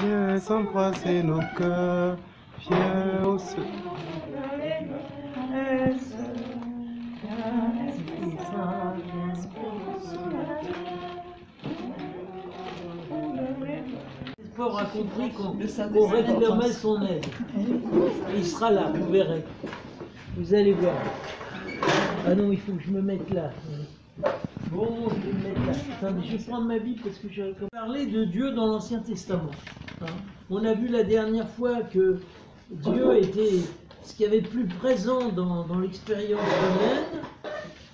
Viens embrasser nos cœurs, viens au Fort a compris qu'on réclamait son aide. Et il sera là, vous verrez. Vous allez voir. Ah non, il faut que je me mette là. Bon, je vais me mettre là. Attendez, je vais prendre ma Bible parce que j'ai parlé de Dieu dans l'Ancien Testament. Hein. On a vu la dernière fois que Dieu était ce qu'il y avait de plus présent dans l'expérience humaine,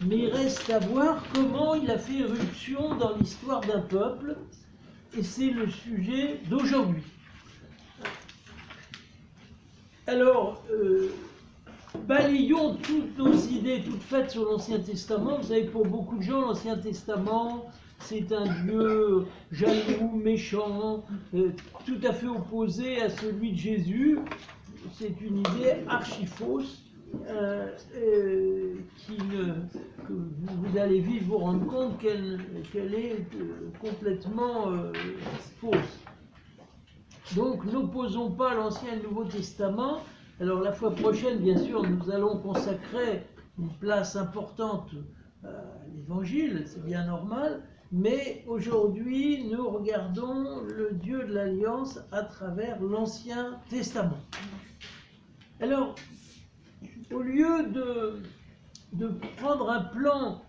mais il reste à voir comment il a fait éruption dans l'histoire d'un peuple, et c'est le sujet d'aujourd'hui. Alors, balayons toutes nos idées toutes faites sur l'Ancien Testament. Vous savez, pour beaucoup de gens, l'Ancien Testament, c'est un Dieu jaloux, méchant, tout à fait opposé à celui de Jésus. C'est une idée archi-fausse que vous allez vite vous rendre compte qu'elle est complètement fausse. Donc, n'opposons pas l'Ancien et le Nouveau Testament. Alors, la fois prochaine, bien sûr, nous allons consacrer une place importante à l'Évangile, c'est bien normal, mais aujourd'hui, nous regardons le Dieu de l'Alliance à travers l'Ancien Testament. Alors, au lieu de prendre un plan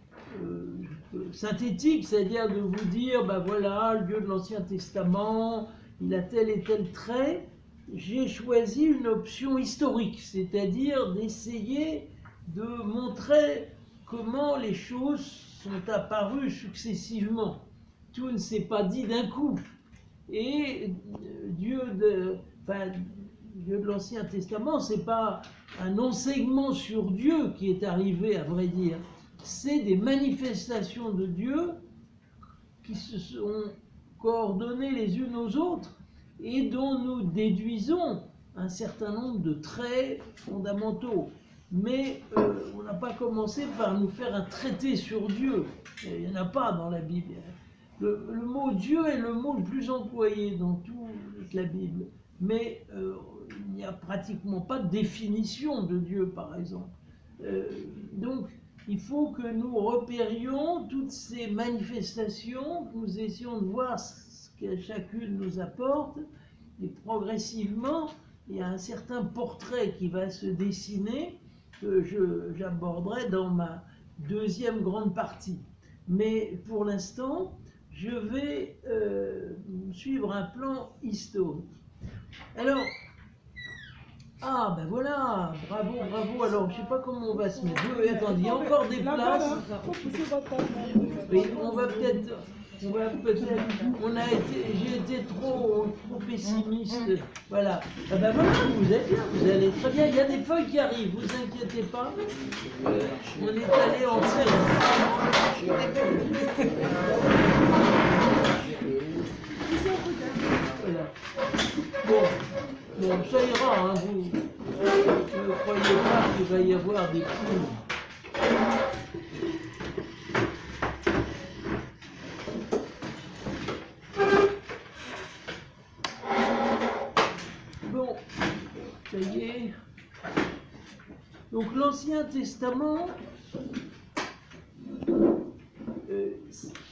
synthétique, c'est-à-dire de vous dire, ben voilà, le Dieu de l'Ancien Testament, il a tel et tel trait, j'ai choisi une option historique, c'est-à-dire d'essayer de montrer comment les choses sont apparues successivement. Tout ne s'est pas dit d'un coup. Et Dieu de l'Ancien Testament, ce n'est pas un enseignement sur Dieu qui est arrivé, à vrai dire. C'est des manifestations de Dieu qui se sont coordonnées les unes aux autres et dont nous déduisons un certain nombre de traits fondamentaux. Mais on n'a pas commencé par nous faire un traité sur Dieu. Il n'y en a pas dans la Bible. Le mot Dieu est le mot le plus employé dans toute la Bible. Mais il n'y a pratiquement pas de définition de Dieu, par exemple. Donc, il faut que nous repérions toutes ces manifestations, que nous essayons de voir ce que chacune nous apporte, et progressivement, il y a un certain portrait qui va se dessiner, que j'aborderai dans ma deuxième grande partie. Mais pour l'instant, je vais suivre un plan historique. Alors, ah ben voilà, bravo, bravo. Alors, je ne sais pas comment on va se mettre. Attendez, il y a encore des places. Oui, on va peut-être, j'ai été trop pessimiste. Voilà. Ah ben voilà, vous êtes bien, vous allez très bien. Il y a des feuilles qui arrivent, vous inquiétez pas. On est allé en scène. Voilà. Bon, ça ira, hein, vous ne croyez pas qu'il va y avoir des coups. Bon, ça y est. Donc l'Ancien Testament,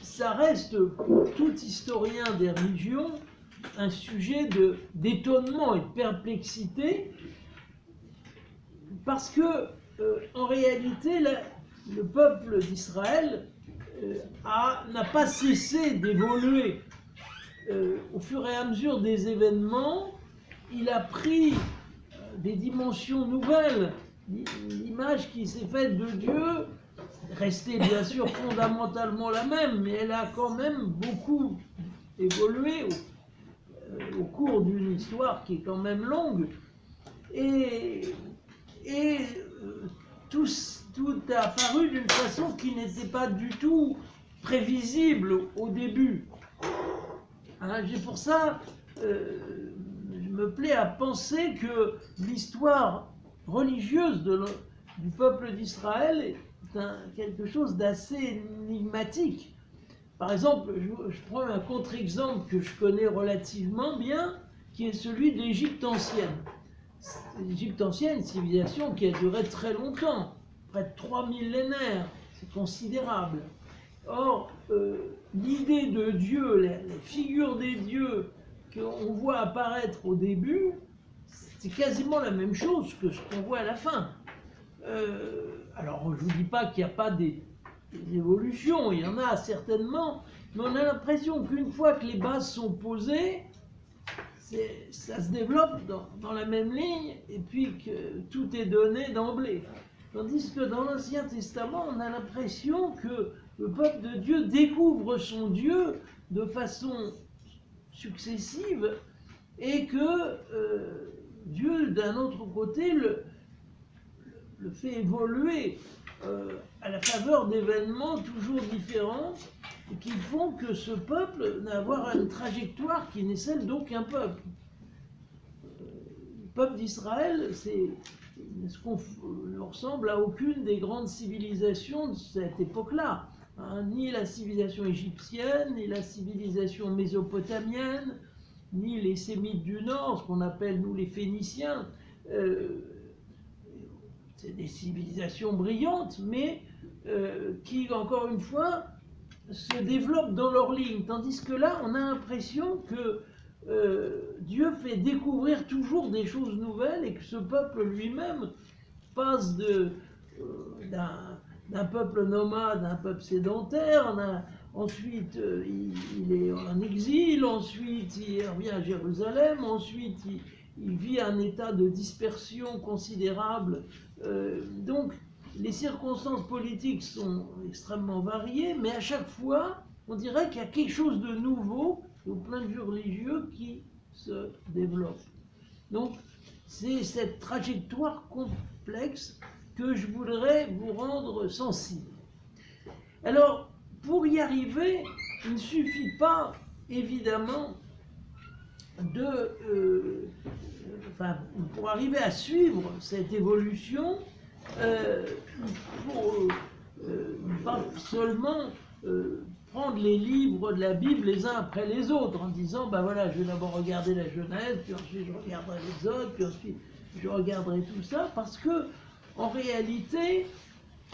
ça reste pour tout historien des religions un sujet d'étonnement et de perplexité, parce que en réalité le peuple d'Israël n'a pas cessé d'évoluer. Au fur et à mesure des événements, il a pris des dimensions nouvelles. L'image qui s'est faite de Dieu restait bien sûr fondamentalement la même, mais elle a quand même beaucoup évolué au cours d'une histoire qui est quand même longue, et tout a apparu d'une façon qui n'était pas du tout prévisible au début. Hein, pour ça, je me plais à penser que l'histoire religieuse du peuple d'Israël est quelque chose d'assez énigmatique, Par exemple, je prends un contre-exemple que je connais relativement bien, qui est celui de l'Égypte ancienne. L'Égypte ancienne, civilisation qui a duré très longtemps, près de 3 millénaires, c'est considérable. Or, l'idée de Dieu, les figures des dieux qu'on voit apparaître au début, c'est quasiment la même chose que ce qu'on voit à la fin. Alors, je ne vous dis pas qu'il n'y a pas des évolutions, il y en a certainement, mais on a l'impression qu'une fois que les bases sont posées, ça se développe dans la même ligne, et puis que tout est donné d'emblée. Tandis que dans l'Ancien Testament, on a l'impression que le peuple de Dieu découvre son Dieu de façon successive, et que Dieu, d'un autre côté, le fait évoluer à la faveur d'événements toujours différents et qui font que ce peuple n'a avoir une trajectoire qui n'est celle d'aucun peuple. Le peuple d'Israël, ne ressemble à aucune des grandes civilisations de cette époque-là. Hein, ni la civilisation égyptienne, ni la civilisation mésopotamienne, ni les Sémites du Nord, ce qu'on appelle nous les Phéniciens. C'est des civilisations brillantes, mais qui, encore une fois, se développent dans leur ligne. Tandis que là, on a l'impression que Dieu fait découvrir toujours des choses nouvelles et que ce peuple lui-même passe d'un peuple nomade à un peuple sédentaire. Ensuite, il est en exil, ensuite il revient à Jérusalem, ensuite il vit un état de dispersion considérable. Donc, les circonstances politiques sont extrêmement variées, mais à chaque fois, on dirait qu'il y a quelque chose de nouveau, au point de vue religieux, qui se développe. Donc, c'est cette trajectoire complexe que je voudrais vous rendre sensible. Alors, pour y arriver, il ne suffit pas, évidemment, pour arriver à suivre cette évolution, pas seulement prendre les livres de la Bible les uns après les autres en disant, ben voilà, je vais d'abord regarder la Genèse, puis ensuite je regarderai l'Exode, puis ensuite je regarderai tout ça, parce que en réalité,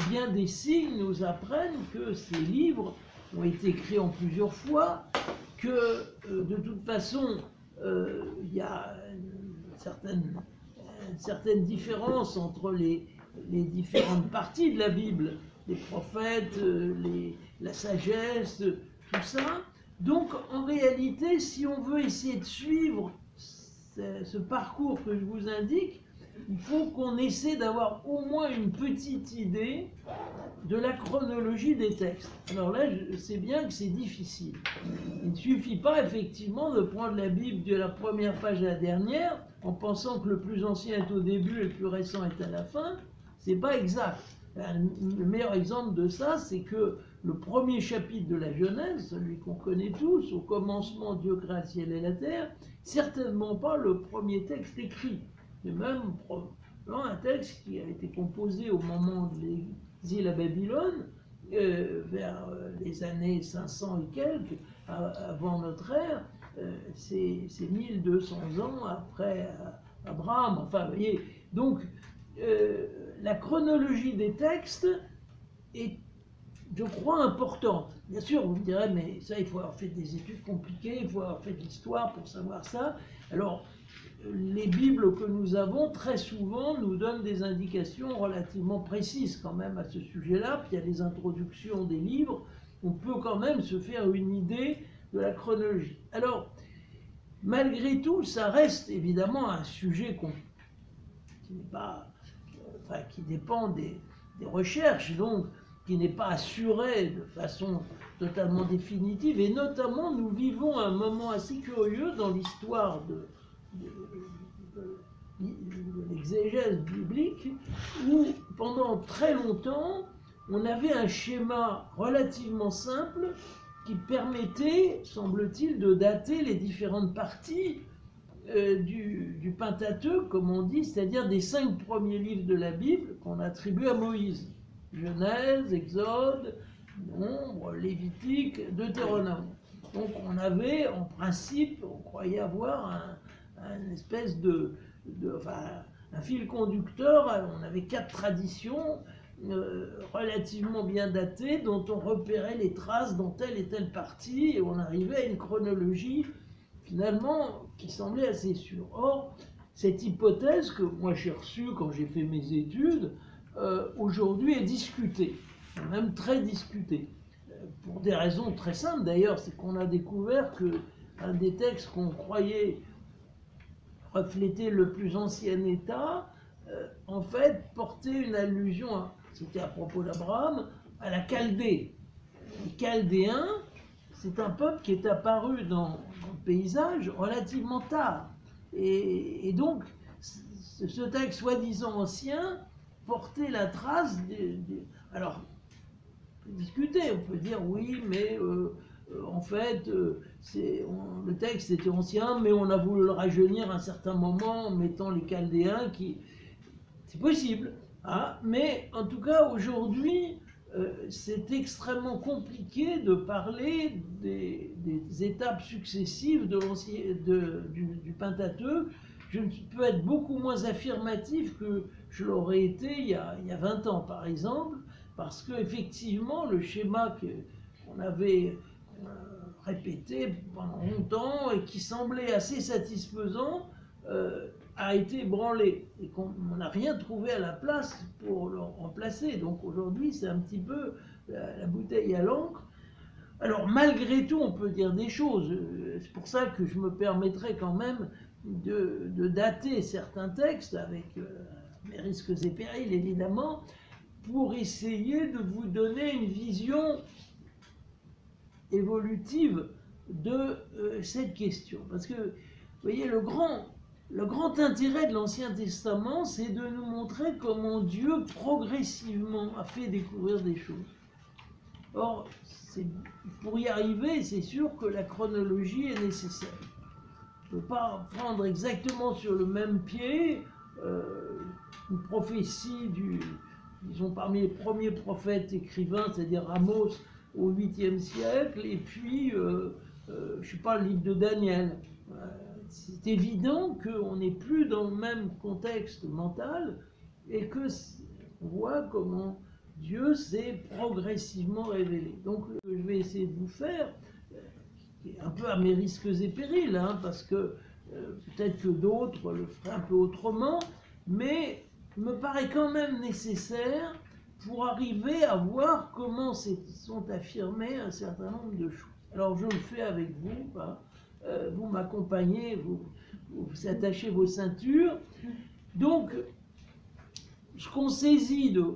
bien des signes nous apprennent que ces livres ont été écrits en plusieurs fois, que de toute façon, il y a une certaine différence entre les différentes parties de la Bible, les prophètes, la sagesse, tout ça. Donc, en réalité, si on veut essayer de suivre ce parcours que je vous indique, il faut qu'on essaie d'avoir au moins une petite idée de la chronologie des textes. Alors là, je sais bien que c'est difficile. Il ne suffit pas effectivement de prendre la Bible de la première page à la dernière en pensant que le plus ancien est au début et le plus récent est à la fin. C'est pas exact. Le meilleur exemple de ça, c'est que le premier chapitre de la Genèse, celui qu'on connaît tous, au commencement Dieu créa le ciel et la terre, certainement pas le premier texte écrit. C'est même un texte qui a été composé au moment de l'exil à Babylone, vers les années 500 et quelques, avant notre ère. C'est 1200 ans après Abraham. Enfin, vous voyez, donc la chronologie des textes est, je crois, importante. Bien sûr, vous me direz, mais ça, il faut avoir fait des études compliquées, il faut avoir fait de l'histoire pour savoir ça. Alors, les Bibles que nous avons, très souvent, nous donnent des indications relativement précises quand même à ce sujet-là. Puis il y a les introductions des livres, on peut quand même se faire une idée de la chronologie. Alors, malgré tout, ça reste évidemment un sujet qui n'est pas, qui dépend des recherches, donc qui n'est pas assuré de façon totalement définitive. Et notamment, nous vivons un moment assez curieux dans l'histoire de l'exégèse biblique, où pendant très longtemps, on avait un schéma relativement simple qui permettait, semble-t-il, de dater les différentes parties du Pentateuque, comme on dit, c'est-à-dire des 5 premiers livres de la Bible qu'on attribue à Moïse. Genèse, Exode, Nombre, Lévitique, Deutéronome. Donc on avait, en principe, on croyait avoir un espèce enfin, un fil conducteur. On avait 4 traditions relativement bien datées, dont on repérait les traces dans telle et telle partie, et on arrivait à une chronologie, finalement, qui semblait assez sûre. Or, cette hypothèse que moi j'ai reçue quand j'ai fait mes études, aujourd'hui est discutée, même très discutée. Pour des raisons très simples d'ailleurs, c'est qu'on a découvert qu'un des textes qu'on croyait refléter le plus ancien état, en fait, portait une allusion, c'était à propos d'Abraham, à la Chaldée. Les Chaldéens, c'est un peuple qui est apparu dans le paysage relativement tard. Et donc, ce texte soi-disant ancien portait la trace alors, on peut discuter, on peut dire oui, mais en fait, le texte était ancien, mais on a voulu le rajeunir à un certain moment en mettant les Chaldéens qui... C'est possible, hein, mais en tout cas, aujourd'hui, c'est extrêmement compliqué de parler des étapes successives du Pentateuque. Je peux être beaucoup moins affirmatif que je l'aurais été il y a 20 ans, par exemple, parce qu'effectivement, le schéma qu'on avait répété pendant longtemps et qui semblait assez satisfaisant a été ébranlé et qu'on n'a rien trouvé à la place pour le remplacer. Donc aujourd'hui, c'est un petit peu la bouteille à l'encre. Alors malgré tout, on peut dire des choses. C'est pour ça que je me permettrai quand même de dater certains textes avec mes risques et périls, évidemment, pour essayer de vous donner une vision évolutive de cette question. Parce que, vous voyez, le grand intérêt de l'Ancien Testament, c'est de nous montrer comment Dieu progressivement a fait découvrir des choses. Or, pour y arriver, c'est sûr que la chronologie est nécessaire. On ne peut pas prendre exactement sur le même pied une prophétie disons parmi les premiers prophètes écrivains, c'est-à-dire Amos au 8e siècle, et puis, je ne sais pas, le livre de Daniel. C'est évident qu'on n'est plus dans le même contexte mental et que on voit comment Dieu s'est progressivement révélé. Donc, je vais essayer de vous faire, un peu à mes risques et périls, hein, parce que peut-être que d'autres le feraient un peu autrement, mais il me paraît quand même nécessaire pour arriver à voir comment sont affirmées un certain nombre de choses. Alors, je le fais avec vous, hein. Vous m'accompagnez, vous attachez vos ceintures. Donc, ce qu'on saisit de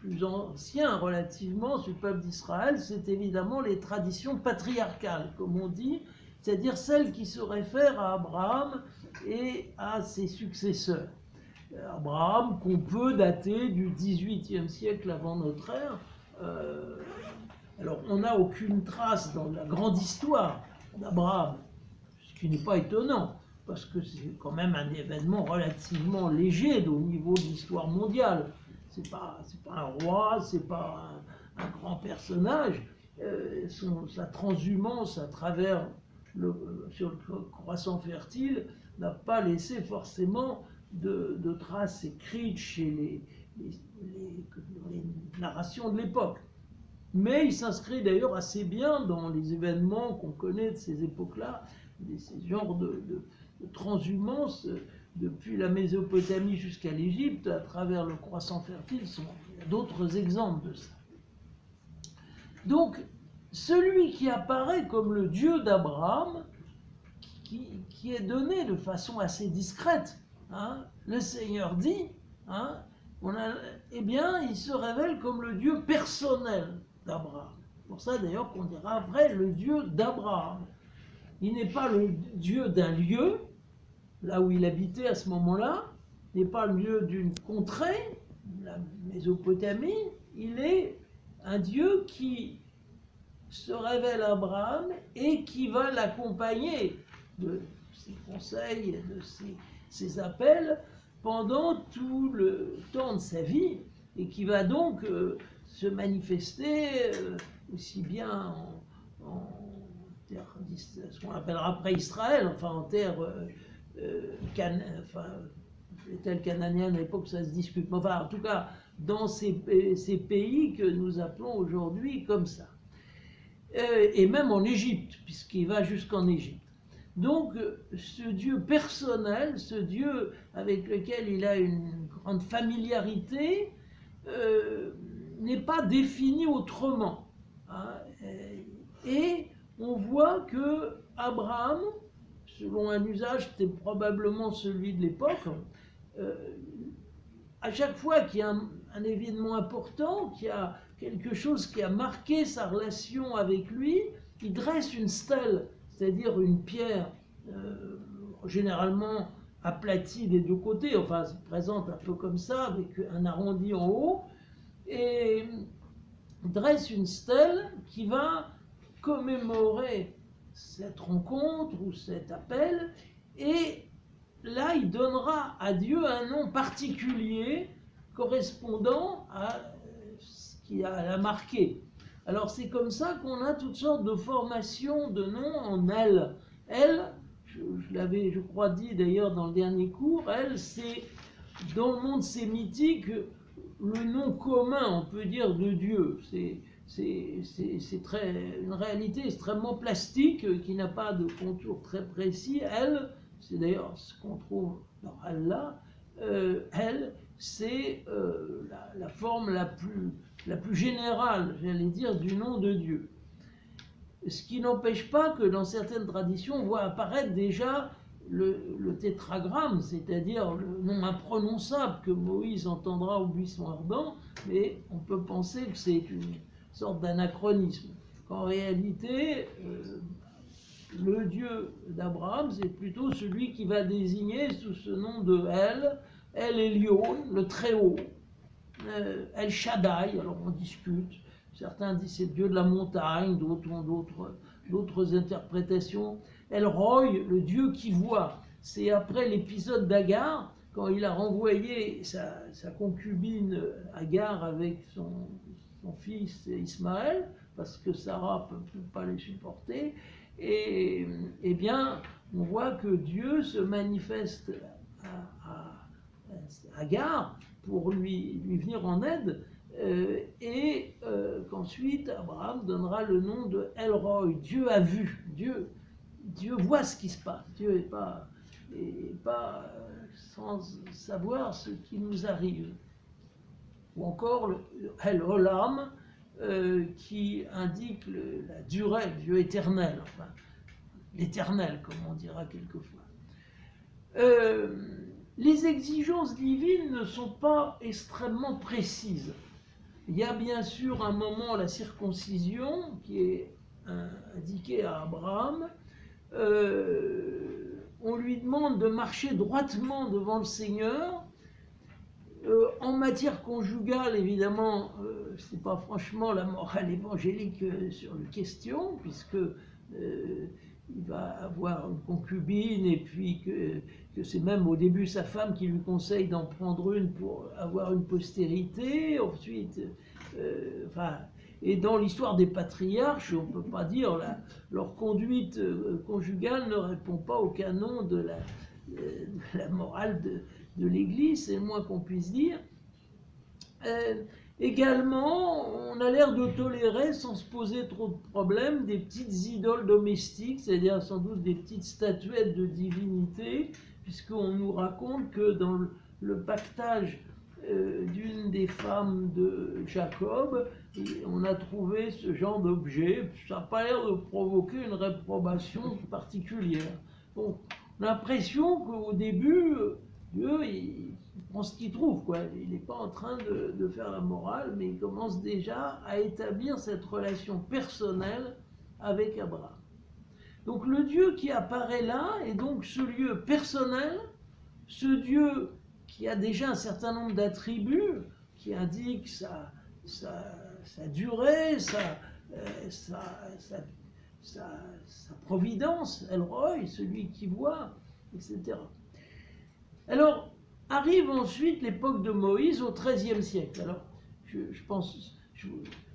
plus ancien relativement sur le peuple d'Israël, c'est évidemment les traditions patriarcales, comme on dit, c'est-à-dire celles qui se réfèrent à Abraham et à ses successeurs. Abraham, qu'on peut dater du XVIIIe siècle avant notre ère. Alors, on n'a aucune trace dans la grande histoire d'Abraham, ce qui n'est pas étonnant, parce que c'est quand même un événement relativement léger au niveau de l'histoire mondiale. C'est pas un roi, c'est pas un grand personnage. Sa transhumance à travers sur le croissant fertile n'a pas laissé forcément de traces écrites chez les narrations de l'époque. Mais il s'inscrit d'ailleurs assez bien dans les événements qu'on connaît de ces époques-là, ces genres de transhumance depuis la Mésopotamie jusqu'à l'Égypte, à travers le croissant fertile. Il y a d'autres exemples de ça. Donc, celui qui apparaît comme le Dieu d'Abraham, qui est donné de façon assez discrète, hein, le Seigneur dit, hein, eh bien, il se révèle comme le Dieu personnel d'Abraham. Pour ça, d'ailleurs, qu'on dira après le Dieu d'Abraham. Il n'est pas le Dieu d'un lieu, là où il habitait à ce moment-là, n'est pas le lieu d'une contrée, la Mésopotamie, il est un Dieu qui se révèle à Abraham et qui va l'accompagner de ses conseils, de ses appels pendant tout le temps de sa vie, et qui va donc se manifester aussi bien en terre, ce qu'on appellera après Israël, enfin en terre telle cananienne à l'époque, ça se discute, mais enfin en tout cas dans ces pays que nous appelons aujourd'hui comme ça. Et même en Égypte, puisqu'il va jusqu'en Égypte. Donc, ce Dieu personnel, ce Dieu avec lequel il a une grande familiarité, n'est pas défini autrement. Hein. Et on voit que Abraham, selon un usage, c'était probablement celui de l'époque, à chaque fois qu'il y a un événement important, qu'il y a quelque chose qui a marqué sa relation avec lui, il dresse une stèle, c'est-à-dire une pierre généralement aplatie des deux côtés, enfin se présente un peu comme ça, avec un arrondi en haut, et dresse une stèle qui va commémorer cette rencontre ou cet appel, et là il donnera à Dieu un nom particulier correspondant à ce qui l'a marqué. Alors c'est comme ça qu'on a toutes sortes de formations de noms en elle. Elle, je l'avais, je crois, dit d'ailleurs dans le dernier cours, elle, c'est dans le monde sémitique le nom commun, on peut dire, de Dieu. C'est une réalité extrêmement plastique qui n'a pas de contour très précis. Elle, c'est d'ailleurs ce qu'on trouve dans Allah, elle, c'est la forme la plus générale, j'allais dire, du nom de Dieu. Ce qui n'empêche pas que dans certaines traditions, on voit apparaître déjà le tétragramme, c'est-à-dire le nom imprononçable que Moïse entendra au buisson ardent, mais on peut penser que c'est une sorte d'anachronisme. En réalité, le Dieu d'Abraham, c'est plutôt celui qui va désigner sous ce nom de El Elyon, le Très-Haut, El Shaddai, alors on discute, certains disent c'est le Dieu de la montagne, d'autres ont d'autres interprétations. El Roi, le Dieu qui voit, c'est après l'épisode d'Agar, quand il a renvoyé sa concubine Agar avec son fils Ismaël, parce que Sarah ne peut pas les supporter, et bien on voit que Dieu se manifeste à Agar pour lui venir en aide, et qu'ensuite Abraham donnera le nom de El Roi, Dieu a vu, Dieu voit ce qui se passe, Dieu n'est pas sans savoir ce qui nous arrive. Ou encore le El Olam, qui indique la durée, le Dieu éternel, enfin l'éternel comme on dira quelquefois. Les exigences divines ne sont pas extrêmement précises. Il y a bien sûr un moment, la circoncision, qui est indiquée à Abraham. On lui demande de marcher droitement devant le Seigneur. En matière conjugale, évidemment, ce n'est pas franchement la morale évangélique sur la question, puisque il va avoir une concubine, et puis que c'est même au début sa femme qui lui conseille d'en prendre une pour avoir une postérité. Ensuite, et dans l'histoire des patriarches, on ne peut pas dire leur conduite conjugale ne répond pas au canon de la morale de l'Église, c'est le moins qu'on puisse dire. Également, on a l'air de tolérer, sans se poser trop de problèmes, des petites idoles domestiques, c'est-à-dire sans doute des petites statuettes de divinité, puisqu'on nous raconte que dans le pactage d'une des femmes de Jacob, on a trouvé ce genre d'objet. Ça n'a pas l'air de provoquer une réprobation particulière. Donc, on a l'impression qu'au début, Dieu, il prend ce qu'il trouve, quoi. Il n'est pas en train de faire la morale, mais il commence déjà à établir cette relation personnelle avec Abraham. Donc le Dieu qui apparaît là est donc ce lieu personnel, ce Dieu qui a déjà un certain nombre d'attributs, qui indiquent sa durée, sa providence, El Roi, celui qui voit, etc. Alors, arrive ensuite l'époque de Moïse au XIIIe siècle. Alors, je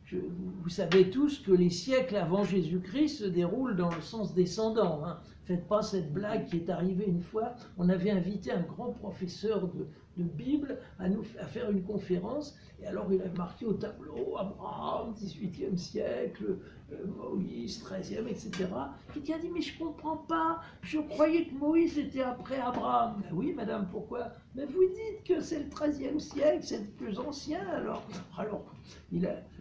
vous savez tous que les siècles avant Jésus-Christ se déroulent dans le sens descendant. Hein. Faites pas cette blague qui est arrivée une fois. On avait invité un grand professeur de Bible à faire une conférence. Et alors il a marqué au tableau Abraham, 18e siècle, Moïse, 13e, etc. Il a dit, mais je comprends pas, je croyais que Moïse était après Abraham. Ben oui, madame, pourquoi? Mais vous dites que c'est le 13e siècle, c'est le plus ancien, alors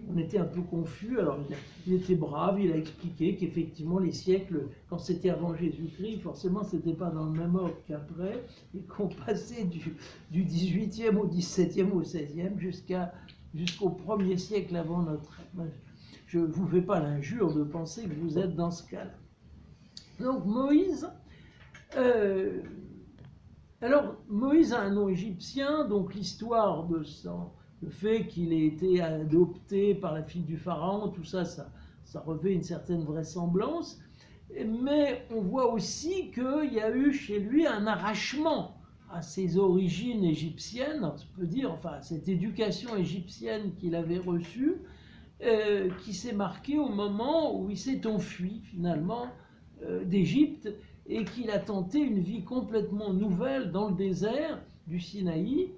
on était un peu confus, alors il était brave, il a expliqué qu'effectivement les siècles, quand c'était avant Jésus-Christ, forcément c'était pas dans le même ordre qu'après, et qu'on passait du 18e au 17e au 16e jusqu'au 1er siècle avant notre ère. Je ne vous fais pas l'injure de penser que vous êtes dans ce cas-là. Donc Moïse, alors Moïse a un nom égyptien, donc l'histoire de le fait qu'il ait été adopté par la fille du pharaon, tout ça, ça revêt une certaine vraisemblance, mais on voit aussi qu'il y a eu chez lui un arrachement à ses origines égyptiennes, on peut dire, enfin, cette éducation égyptienne qu'il avait reçue, qui s'est marquée au moment où il s'est enfui finalement d'Égypte et qu'il a tenté une vie complètement nouvelle dans le désert du Sinaï,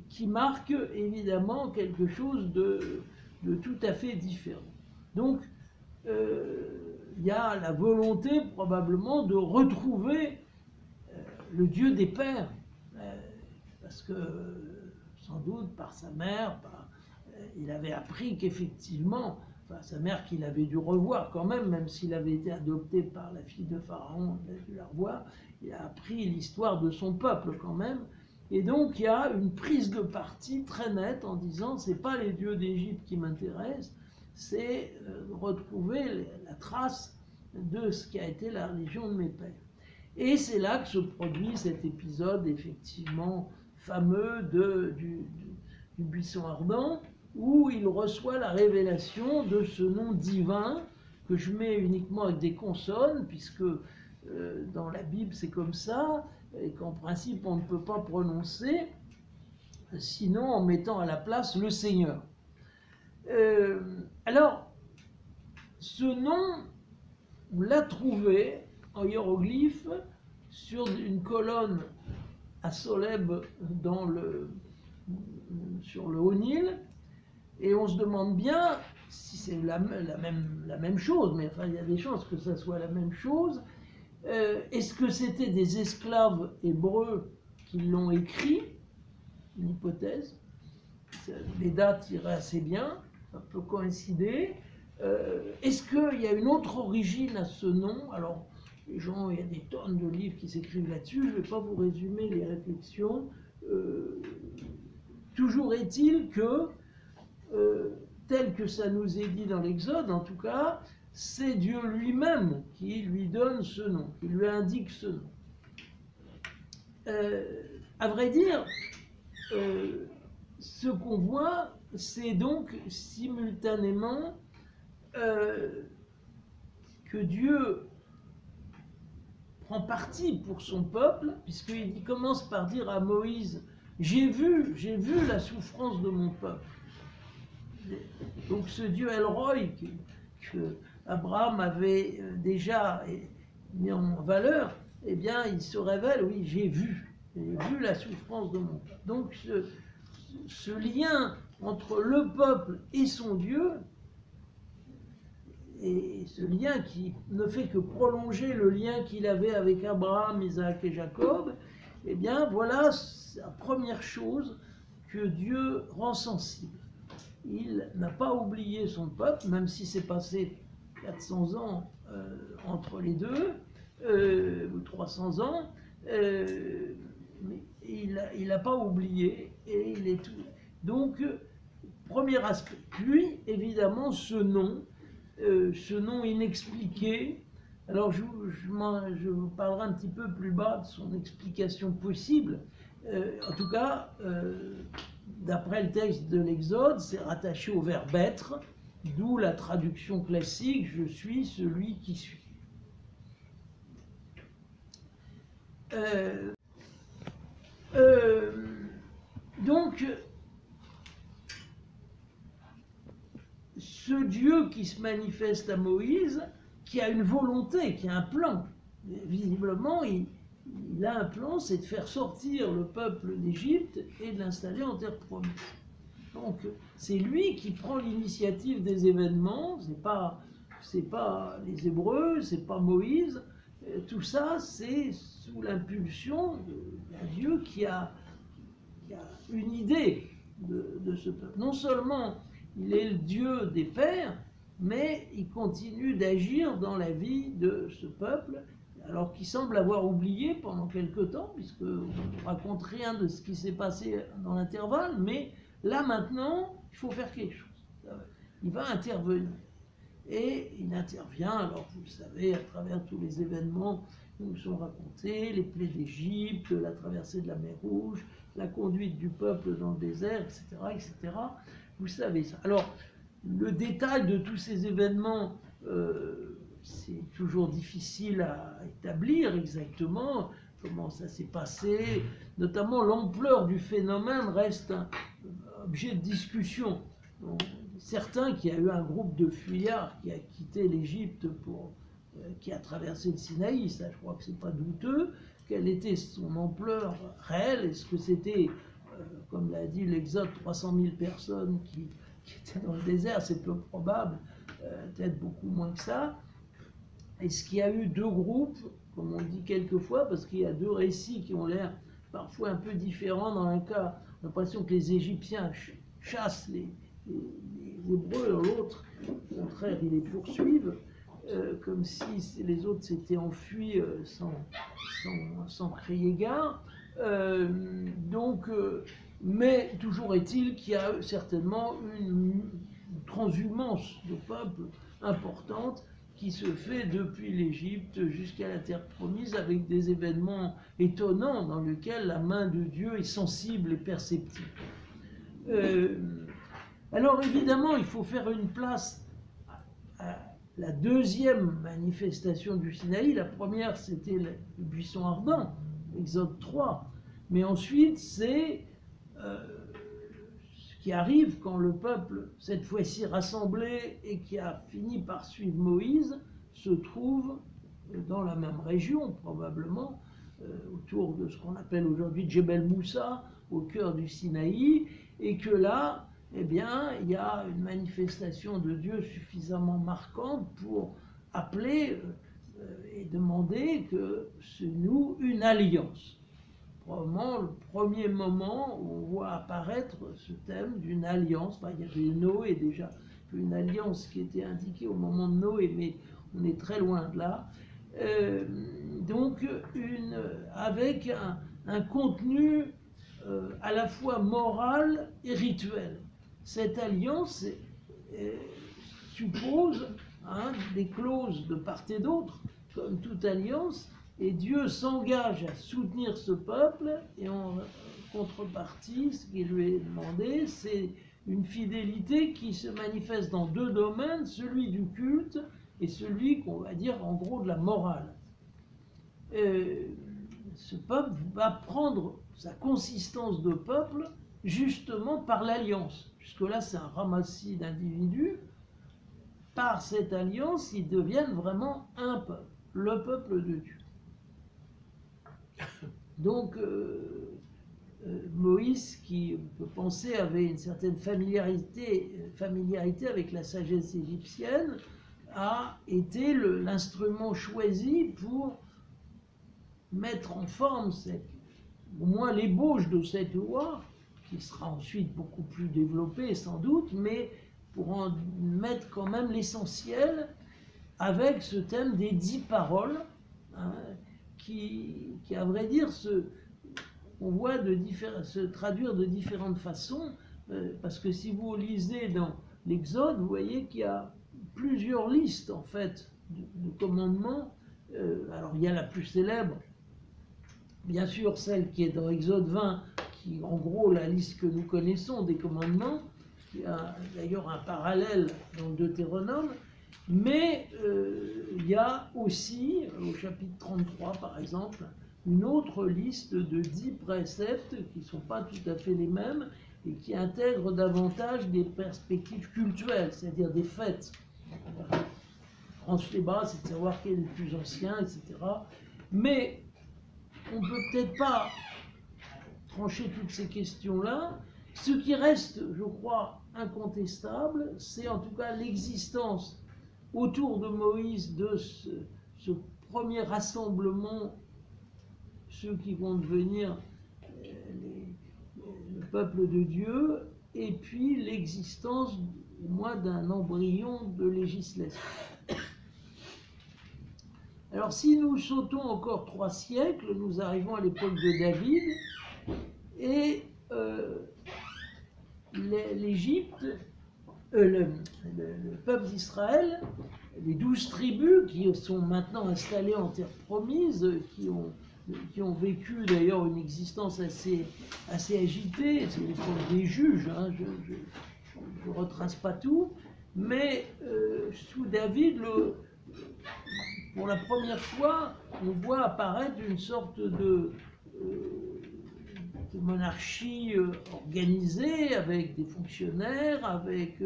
qui marque évidemment quelque chose de tout à fait différent. Donc, il y a la volonté probablement de retrouver le Dieu des pères, parce que sans doute par sa mère, il avait appris qu'effectivement, enfin sa mère qu'il avait dû revoir quand même s'il avait été adopté par la fille de Pharaon, il a dû la revoir, il a appris l'histoire de son peuple quand même, et donc il y a une prise de parti très nette en disant c'est pas les dieux d'Égypte qui m'intéressent, c'est retrouver la trace de ce qui a été la religion de mes pères. Et c'est là que se produit cet épisode effectivement fameux du buisson ardent, où il reçoit la révélation de ce nom divin que je mets uniquement avec des consonnes, puisque dans la Bible c'est comme ça, et qu'en principe on ne peut pas prononcer, sinon en mettant à la place le Seigneur. Alors, ce nom, on l'a trouvé en hiéroglyphe sur une colonne à Soleb sur le Haut-Nil, et on se demande bien si c'est la même chose, mais enfin il y a des chances que ça soit la même chose. Est-ce que c'était des esclaves hébreux qui l'ont écrit? Une hypothèse. Les dates iraient assez bien, ça peut coïncider. Est-ce qu'il y a une autre origine à ce nom? Alors, les gens, il y a des tonnes de livres qui s'écrivent là-dessus, je ne vais pas vous résumer les réflexions. Toujours est-il que, tel que ça nous est dit dans l'Exode, en tout cas, c'est Dieu lui-même qui lui donne ce nom, qui lui indique ce nom. À vrai dire, ce qu'on voit, c'est donc simultanément que Dieu prend parti pour son peuple, puisqu'il commence par dire à Moïse, j'ai vu la souffrance de mon peuple. Donc ce Dieu El Roi que Abraham avait déjà mis en valeur, eh bien il se révèle, oui, j'ai vu la souffrance de mon peuple. Donc ce lien entre le peuple et son Dieu, et ce lien qui ne fait que prolonger le lien qu'il avait avec Abraham, Isaac et Jacob, eh bien voilà la première chose que Dieu rend sensible. Il n'a pas oublié son peuple, même si c'est passé 400 ans entre les deux, ou 300 ans, mais il n'a pas oublié, et il est tout. Donc, premier aspect. Puis, évidemment, ce nom inexpliqué. Alors, je vous parlerai un petit peu plus bas de son explication possible. En tout cas, d'après le texte de l'Exode, c'est rattaché au verbe être, d'où la traduction classique « je suis celui qui suis ». Donc, ce Dieu qui se manifeste à Moïse, qui a une volonté, qui a un plan. Et visiblement, il a un plan, c'est de faire sortir le peuple d'Égypte et de l'installer en terre promise. Donc, c'est lui qui prend l'initiative des événements, c'est pas les Hébreux, c'est pas Moïse. Tout ça, c'est sous l'impulsion d'un Dieu qui a une idée de ce peuple. Non seulement il est le Dieu des pères, mais il continue d'agir dans la vie de ce peuple, alors qu'il semble avoir oublié pendant quelque temps, puisqu'on ne raconte rien de ce qui s'est passé dans l'intervalle, mais là maintenant, il faut faire quelque chose. Il va intervenir. Et il intervient, alors vous le savez, à travers tous les événements qui nous sont racontés, les plaies d'Égypte, la traversée de la mer Rouge, la conduite du peuple dans le désert, etc., etc. Vous savez ça. Alors, le détail de tous ces événements, c'est toujours difficile à établir exactement comment ça s'est passé. Notamment, l'ampleur du phénomène reste un objet de discussion. Donc, certains qu'il y a eu un groupe de fuyards qui a quitté l'Égypte qui a traversé le Sinaï, ça je crois que c'est pas douteux. Quelle était son ampleur réelle? Est-ce que c'était, comme l'a dit l'Exode, 300 000 personnes qui étaient dans le désert? C'est peu probable, peut-être beaucoup moins que ça. Est-ce qu'il y a eu deux groupes, comme on dit quelquefois, parce qu'il y a deux récits qui ont l'air parfois un peu différents. Dans un cas, on a l'impression que les Égyptiens chassent les Hébreux, dans l'autre, au contraire, ils les poursuivent, comme si les autres s'étaient enfuis sans crier gare. Mais toujours est-il qu'il y a certainement une transhumance de peuple importante qui se fait depuis l'Égypte jusqu'à la terre promise, avec des événements étonnants dans lesquels la main de Dieu est sensible et perceptible. Alors évidemment, il faut faire une place à la deuxième manifestation du Sinaï. La première, c'était le buisson ardent, Exode 3. Mais ensuite, c'est ce qui arrive quand le peuple, cette fois-ci rassemblé et qui a fini par suivre Moïse, se trouve dans la même région, probablement, autour de ce qu'on appelle aujourd'hui Djebel Moussa, au cœur du Sinaï, et que là, eh bien, il y a une manifestation de Dieu suffisamment marquante pour appeler et demander que se noue une alliance. Probablement le premier moment où on voit apparaître ce thème d'une alliance. Enfin, il y avait Noé déjà, une alliance qui était indiquée au moment de Noé, mais on est très loin de là. Donc, avec un contenu à la fois moral et rituel. Cette alliance suppose des clauses de part et d'autre, comme toute alliance, et Dieu s'engage à soutenir ce peuple, et en contrepartie, ce qu'il lui est demandé, c'est une fidélité qui se manifeste dans deux domaines, celui du culte et celui qu'on va dire en gros de la morale. Ce peuple va prendre sa consistance de peuple justement par l'alliance. Jusque-là, c'est un ramassis d'individus. Par cette alliance, ils deviennent vraiment un peuple, le peuple de Dieu. Donc, Moïse, qui on peut penser avait une certaine familiarité avec la sagesse égyptienne, a été l'instrument choisi pour mettre en forme au moins l'ébauche de cette loi, qui sera ensuite beaucoup plus développée sans doute, mais pour en mettre quand même l'essentiel avec ce thème des 10 paroles, qui à vrai dire, on voit se traduire de différentes façons, parce que si vous lisez dans l'Exode, vous voyez qu'il y a plusieurs listes en fait de commandements. Alors il y a la plus célèbre, bien sûr celle qui est dans Exode 20, qui en gros la liste que nous connaissons des commandements, qui a d'ailleurs un parallèle dans le Deutéronome, mais il y a aussi, au chapitre 33 par exemple, une autre liste de 10 préceptes qui ne sont pas tout à fait les mêmes et qui intègre davantage des perspectives cultuelles, c'est-à-dire des fêtes. France les bas, c'est de savoir quel est le plus ancien, etc. Mais on ne peut peut-être pas trancher toutes ces questions-là. Ce qui reste, je crois, incontestable, c'est en tout cas l'existence autour de Moïse de ce premier rassemblement, ceux qui vont devenir le peuple de Dieu, et puis l'existence au moins d'un embryon de législation. Alors si nous sautons encore 3 siècles, nous arrivons à l'époque de David, et l'Égypte, le peuple d'Israël, les 12 tribus qui sont maintenant installées en terre promise, qui ont vécu d'ailleurs une existence assez agitée, c'est l'époque des juges, hein, je ne retrace pas tout, mais sous David, pour la première fois, on voit apparaître une sorte de monarchie organisée avec des fonctionnaires, avec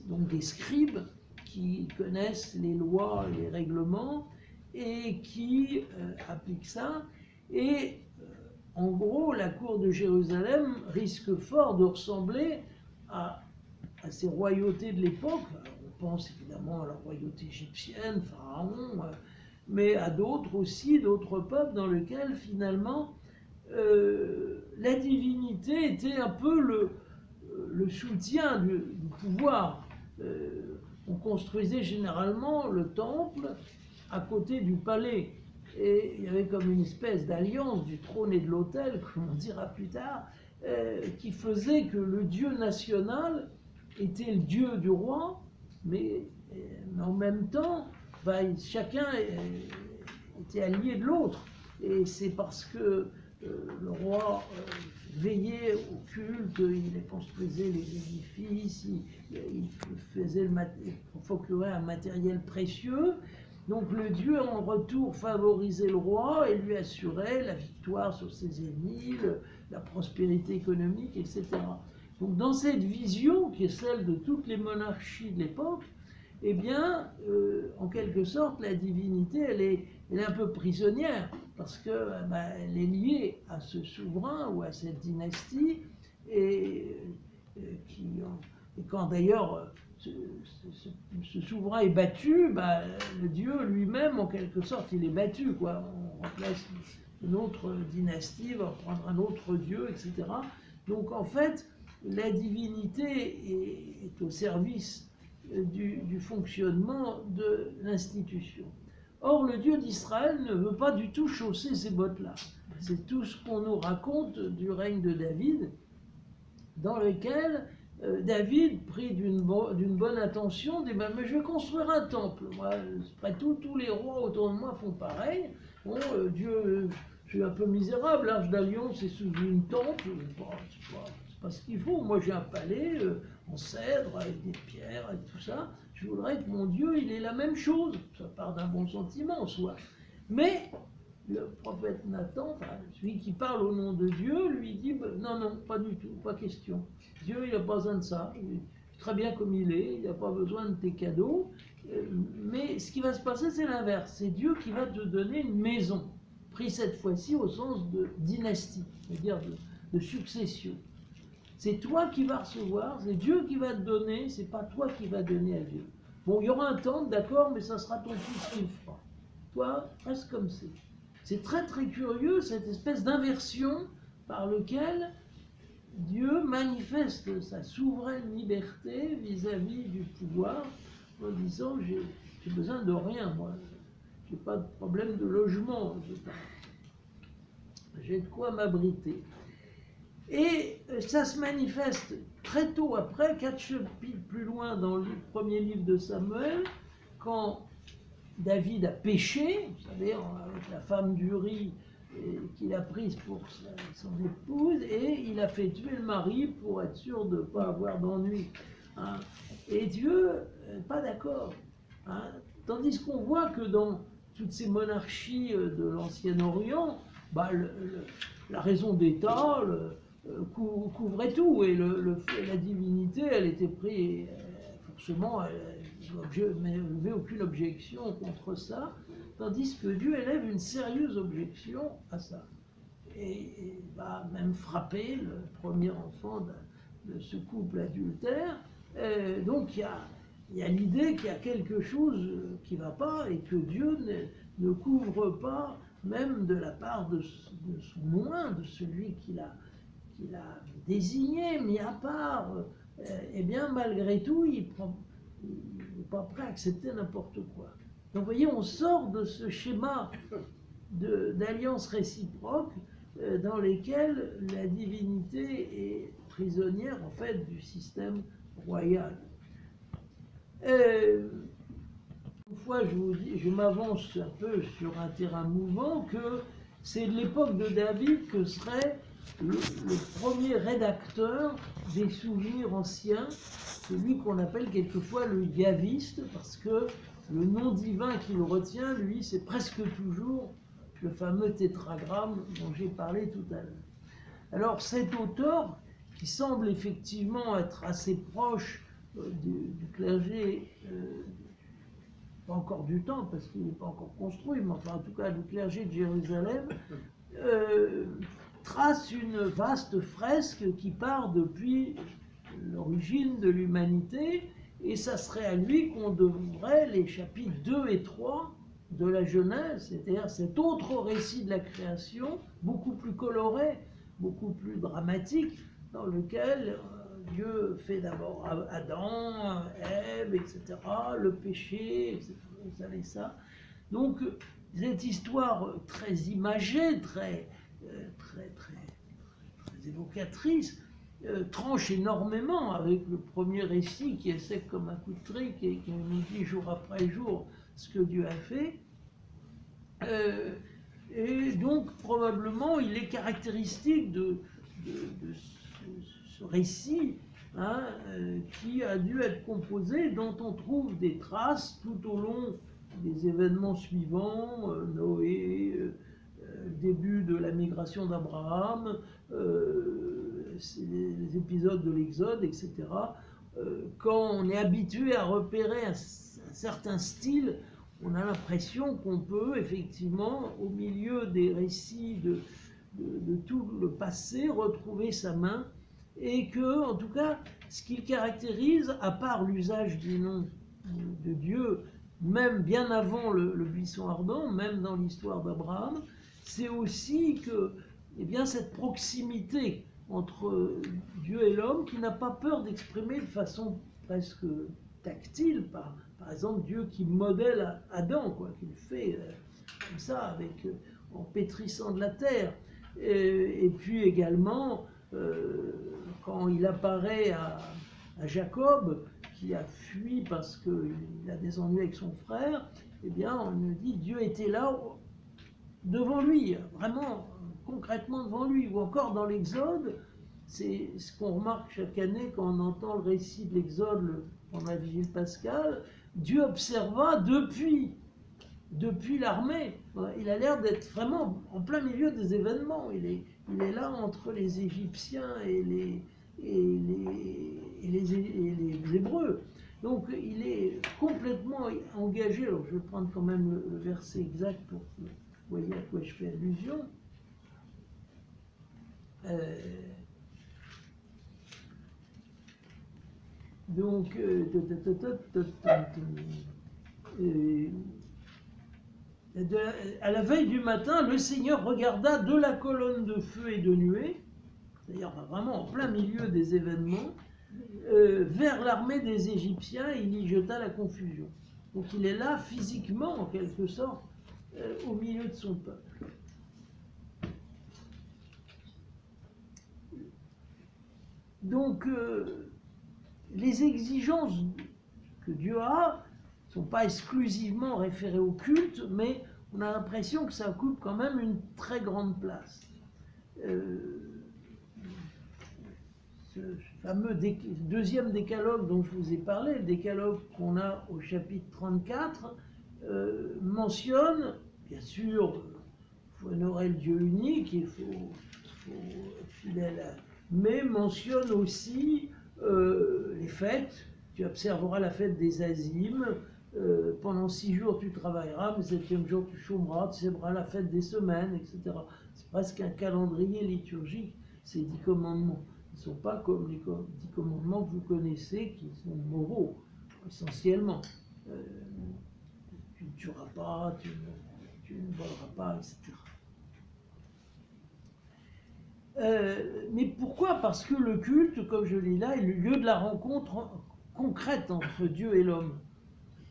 donc des scribes qui connaissent les lois, les règlements et qui appliquent ça. Et en gros, la cour de Jérusalem risque fort de ressembler à ces royautés de l'époque. On pense évidemment à la royauté égyptienne, Pharaon, mais à d'autres aussi, d'autres peuples dans lesquels finalement la divinité était un peu le soutien du pouvoir. On construisait généralement le temple à côté du palais. Et il y avait comme une espèce d'alliance du trône et de l'autel, comme on dira plus tard, qui faisait que le Dieu national était le Dieu du roi, mais en même temps, chacun était allié de l'autre. Et c'est parce que le roi veillait au culte, il construisait les édifices, il faisait procurait un matériel précieux. Donc le Dieu en retour favorisait le roi et lui assurait la victoire sur ses ennemis, la prospérité économique, etc. Donc dans cette vision qui est celle de toutes les monarchies de l'époque, eh bien, en quelque sorte, la divinité, elle est un peu prisonnière, parce qu'elle est liée à ce souverain ou à cette dynastie, et quand d'ailleurs ce souverain est battu, le Dieu lui-même, en quelque sorte, il est battu, quoi. On remplace une autre dynastie, va prendre un autre Dieu, etc. Donc en fait, la divinité est au service du fonctionnement de l'institution. Or, le Dieu d'Israël ne veut pas du tout chausser ces bottes-là. C'est tout ce qu'on nous raconte du règne de David, dans lequel David, pris d'une bonne intention, dit mais je vais construire un temple. Moi, après tout, tous les rois autour de moi font pareil. Bon, Dieu, je suis un peu misérable, l'Arche d'Alliance est sous une tente, c'est pas ce qu'il faut. Moi, j'ai un palais en cèdre, avec des pierres, et tout ça. Je voudrais que mon Dieu, il ait la même chose. Ça part d'un bon sentiment en soi. Mais le prophète Nathan, celui qui parle au nom de Dieu, lui dit non, non, pas du tout, pas question. Dieu, il n'a pas besoin de ça. Il est très bien comme il est, il n'a pas besoin de tes cadeaux. Mais ce qui va se passer, c'est l'inverse. C'est Dieu qui va te donner une maison, pris cette fois-ci au sens de dynastie, c'est-à-dire de succession. C'est toi qui vas recevoir, c'est Dieu qui va te donner, c'est pas toi qui vas donner à Dieu. Bon, il y aura un temple, d'accord, mais ça sera ton fils qui le fera. Toi, reste comme c'est. C'est très très curieux, cette espèce d'inversion par laquelle Dieu manifeste sa souveraine liberté vis-à-vis du pouvoir, en disant j'ai besoin de rien, moi. J'ai pas de problème de logement, j'ai de quoi m'abriter. Et ça se manifeste très tôt après, 4 chapitres plus loin dans le premier livre de Samuel, quand David a péché, vous savez, avec la femme d'Uri qu'il a prise pour son épouse, et il a fait tuer le mari pour être sûr de ne pas avoir d'ennui. Hein. Et Dieu n'est pas d'accord. Hein. Tandis qu'on voit que dans toutes ces monarchies de l'Ancien Orient, la raison d'État, couvrait tout, et la divinité, elle était prise, forcément, elle n'avait aucune objection contre ça, tandis que Dieu élève une sérieuse objection à ça. Et va même frapper le premier enfant de ce couple adultère. Donc il y a l'idée qu'il y a quelque chose qui ne va pas et que Dieu ne couvre pas, même de la part de son loin, de celui qu'il a désigné, mis à part. Eh bien, malgré tout, il n'est pas prêt à accepter n'importe quoi. Donc, vous voyez, on sort de ce schéma d'alliance réciproque dans lesquels la divinité est prisonnière, en fait, du système royal. Une fois, je vous dis, je m'avance un peu sur un terrain mouvant, que c'est de l'époque de David que serait le premier rédacteur des souvenirs anciens, celui qu'on appelle quelquefois le yaviste, parce que le nom divin qu'il retient, lui, c'est presque toujours le fameux tétragramme dont j'ai parlé tout à l'heure. Alors cet auteur, qui semble effectivement être assez proche du clergé, pas encore du Temple, parce qu'il n'est pas encore construit, mais enfin en tout cas du clergé de Jérusalem, trace une vaste fresque qui part depuis l'origine de l'humanité, et ça serait à lui qu'on devrait les chapitres 2 et 3 de la Genèse, c'est-à-dire cet autre récit de la création, beaucoup plus coloré, beaucoup plus dramatique, dans lequel Dieu fait d'abord Adam, Ève, etc., le péché, etc., vous savez ça. Donc, cette histoire très imagée, très évocatrice, tranche énormément avec le premier récit qui est sec comme un coup de trique et qui nous dit jour après jour ce que Dieu a fait. Et donc, probablement, il est caractéristique de ce récit, hein, qui a dû être composé, dont on trouve des traces tout au long des événements suivants, Noé, début de la migration d'Abraham, les épisodes de l'Exode, etc. Quand on est habitué à repérer un certain style, on a l'impression qu'on peut effectivement, au milieu des récits de tout le passé, retrouver sa main, et que, en tout cas, ce qui caractérise, à part l'usage du nom de Dieu, même bien avant le buisson ardent, même dans l'histoire d'Abraham, c'est aussi que, eh bien, cette proximité entre Dieu et l'homme, qui n'a pas peur d'exprimer de façon presque tactile, par exemple Dieu qui modèle Adam, quoi, qu'il fait comme ça, avec, en pétrissant de la terre, et puis également quand il apparaît à Jacob, qui a fui parce qu'il a des ennuis avec son frère, eh bien on nous dit Dieu était là devant lui, vraiment concrètement devant lui, ou encore dans l'Exode, c'est ce qu'on remarque chaque année quand on entend le récit de l'Exode pendant la vigile pascale, Dieu observa depuis l'armée. Il a l'air d'être vraiment en plein milieu des événements. Il est là entre les Égyptiens et les Hébreux. Donc il est complètement engagé. Alors je vais prendre quand même le verset exact pour que vous voyez à quoi je fais allusion. Donc, à la veille du matin, le Seigneur regarda de la colonne de feu et de nuée, c'est-à-dire vraiment en plein milieu des événements, vers l'armée des Égyptiens, et il y jeta la confusion. Donc il est là physiquement, en quelque sorte, au milieu de son peuple. Donc, les exigences que Dieu a ne sont pas exclusivement référées au culte, mais on a l'impression que ça occupe quand même une très grande place. Ce fameux deuxième décalogue dont je vous ai parlé, le décalogue qu'on a au chapitre 34, mentionne, bien sûr, il faut honorer le Dieu unique, il faut être fidèle mais mentionne aussi les fêtes. Tu observeras la fête des Azimes. Pendant 6 jours tu travailleras, mais le 7e jour tu chômeras, tu célébreras la fête des semaines, etc. C'est presque un calendrier liturgique, ces 10 commandements. Ils ne sont pas comme les 10 commandements que vous connaissez, qui sont moraux, essentiellement. Tu ne tueras pas, tu ne voleras pas, etc. Mais pourquoi? Parce que le culte, comme je l'ai là, est le lieu de la rencontre concrète entre Dieu et l'homme.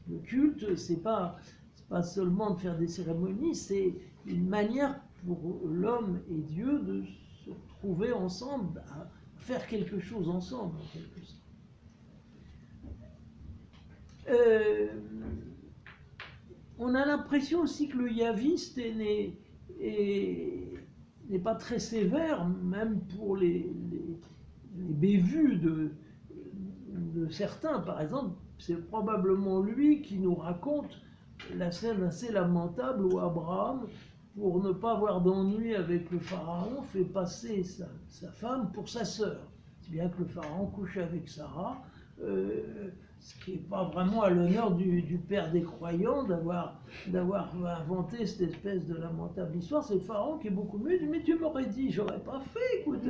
Le culte, c'est pas seulement de faire des cérémonies, c'est une manière pour l'homme et Dieu de se retrouver ensemble, à faire quelque chose ensemble, en quelque sorte. On a l'impression aussi que le yaviste n'est pas très sévère, même pour les bévues de certains. Par exemple, c'est probablement lui qui nous raconte la scène assez lamentable où Abraham, pour ne pas avoir d'ennui avec le pharaon, fait passer sa femme pour sa sœur. C'est bien que le pharaon couche avec Sarah, ce qui n'est pas vraiment à l'honneur du père des croyants d'avoir inventé cette espèce de lamentable histoire. C'est le pharaon qui est beaucoup mieux. Il dit, mais tu m'aurais dit, j'aurais pas fait, écoute,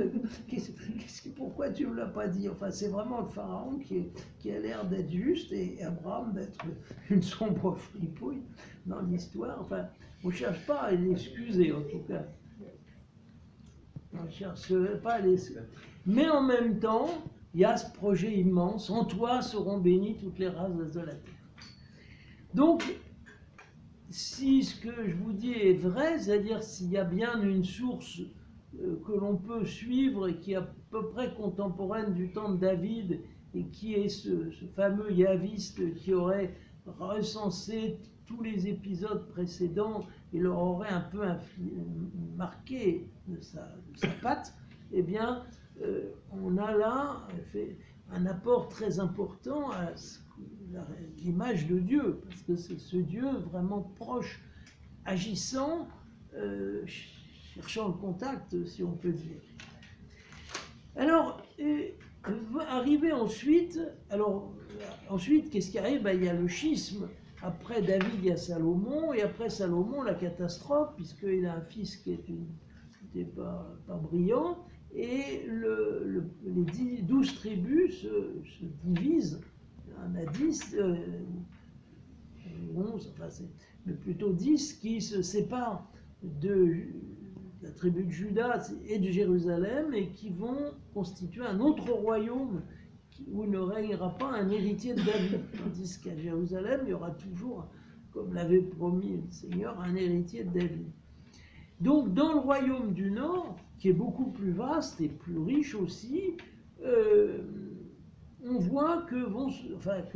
pourquoi tu ne me l'as pas dit? Enfin, c'est vraiment le pharaon qui a l'air d'être juste et Abraham d'être une sombre fripouille dans l'histoire. Enfin, on ne cherche pas à l'excuser, en tout cas. On ne cherche pas à l'excuser. Mais en même temps, il y a ce projet immense, en toi seront bénies toutes les races de la terre. Donc, si ce que je vous dis est vrai, c'est-à-dire s'il y a bien une source que l'on peut suivre et qui est à peu près contemporaine du temps de David, et qui est ce fameux yaviste qui aurait recensé tous les épisodes précédents et leur aurait un peu marqué de sa patte, eh bien, on a là fait un apport très important à l'image de Dieu, parce que c'est ce Dieu vraiment proche, agissant, cherchant le contact, si on peut dire. Alors, arrivé ensuite, qu'est-ce qui arrive? Il y a le schisme. Après David, il y a Salomon, et après Salomon, la catastrophe, puisqu'il a un fils qui n'était pas brillant. Et les 12 tribus se divisent. Il y en a 10, 11, enfin mais plutôt 10 qui se séparent de la tribu de Juda et de Jérusalem et qui vont constituer un autre royaume où il ne régnera pas un héritier de David. Tandis qu'à Jérusalem, il y aura toujours, comme l'avait promis le Seigneur, un héritier de David. Donc, dans le royaume du Nord, qui est beaucoup plus vaste et plus riche aussi, on voit que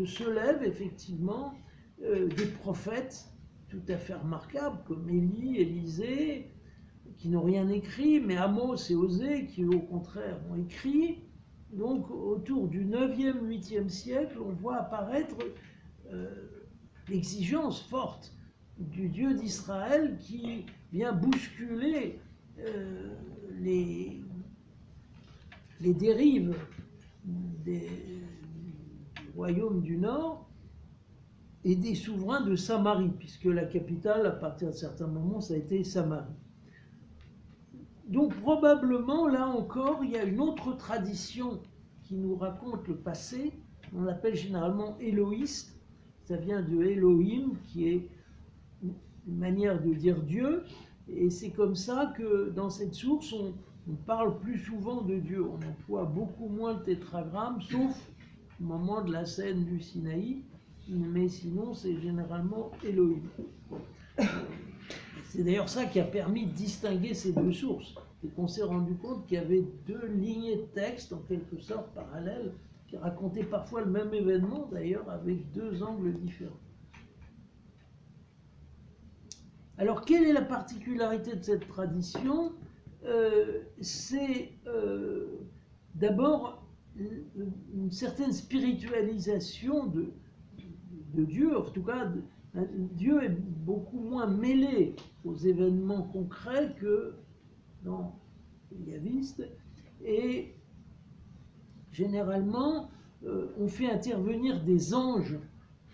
se lèvent effectivement des prophètes tout à fait remarquables, comme Élie, Élisée, qui n'ont rien écrit, mais Amos et Osée, qui au contraire ont écrit. Donc, autour du 9e, 8e siècle, on voit apparaître l'exigence forte du Dieu d'Israël qui vient bousculer les dérives du royaume du Nord et des souverains de Samarie, puisque la capitale, à partir de certains moments, ça a été Samarie. Donc probablement, là encore, il y a une autre tradition qui nous raconte le passé, on l'appelle généralement éloïste, ça vient de Elohim, qui est une manière de dire Dieu, et c'est comme ça que dans cette source, on parle plus souvent de Dieu, on emploie beaucoup moins le tétragramme, sauf au moment de la scène du Sinaï, mais sinon c'est généralement Elohim. C'est d'ailleurs ça qui a permis de distinguer ces deux sources, et qu'on s'est rendu compte qu'il y avait deux lignées de texte, en quelque sorte parallèles, qui racontaient parfois le même événement, d'ailleurs, avec deux angles différents. Alors, quelle est la particularité de cette tradition? C'est d'abord une certaine spiritualisation de Dieu, en tout cas, Dieu est beaucoup moins mêlé aux événements concrets que dans les yavistes, et généralement, on fait intervenir des anges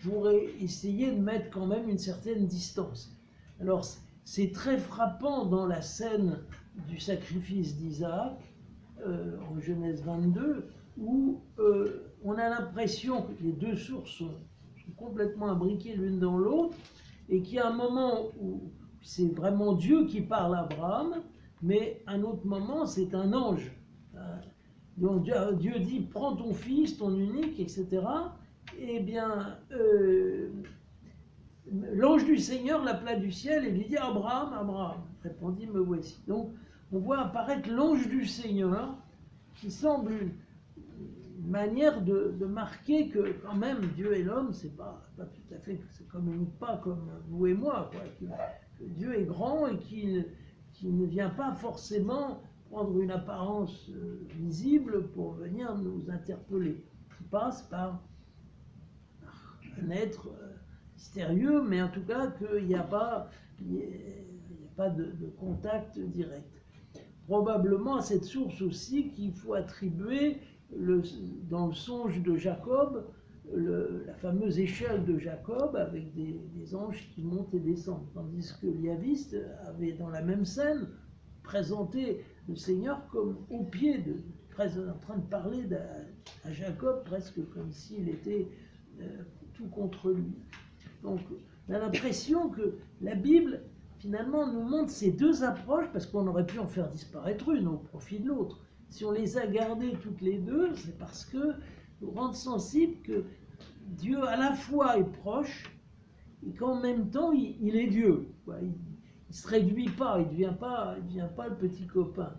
pour essayer de mettre quand même une certaine distance. Alors, c'est très frappant dans la scène du sacrifice d'Isaac, en Genèse 22, où on a l'impression que les deux sources sont complètement imbriquées l'une dans l'autre, et qu'il y a un moment où c'est vraiment Dieu qui parle à Abraham, mais un autre moment, c'est un ange. Donc Dieu dit, prends ton fils, ton unique, etc. Eh bien, l'ange du Seigneur l'appela du ciel et lui dit, Abraham, Abraham, répondit, me voici. Donc, on voit apparaître l'ange du Seigneur, qui semble une manière de marquer que quand même Dieu et l'homme, c'est pas tout à fait, ça communique pas comme vous et moi, quoi, que Dieu est grand et qu'il ne vient pas forcément prendre une apparence visible pour venir nous interpeller. Il passe par un être mystérieux, mais en tout cas qu'il n'y a pas de contact direct. Probablement à cette source aussi qu'il faut attribuer, dans le songe de Jacob, la fameuse échelle de Jacob avec des anges qui montent et descendent, tandis que l'Yaviste avait dans la même scène présenté le Seigneur comme au pied, en train de parler à Jacob, presque comme s'il était tout contre lui. Donc on a l'impression que la Bible finalement nous montre ces deux approches, parce qu'on aurait pu en faire disparaître une au profit de l'autre. Si on les a gardées toutes les deux, c'est parce que nous rend sensible que Dieu à la fois est proche et qu'en même temps il est Dieu. Il ne se réduit pas, il ne devient pas le petit copain.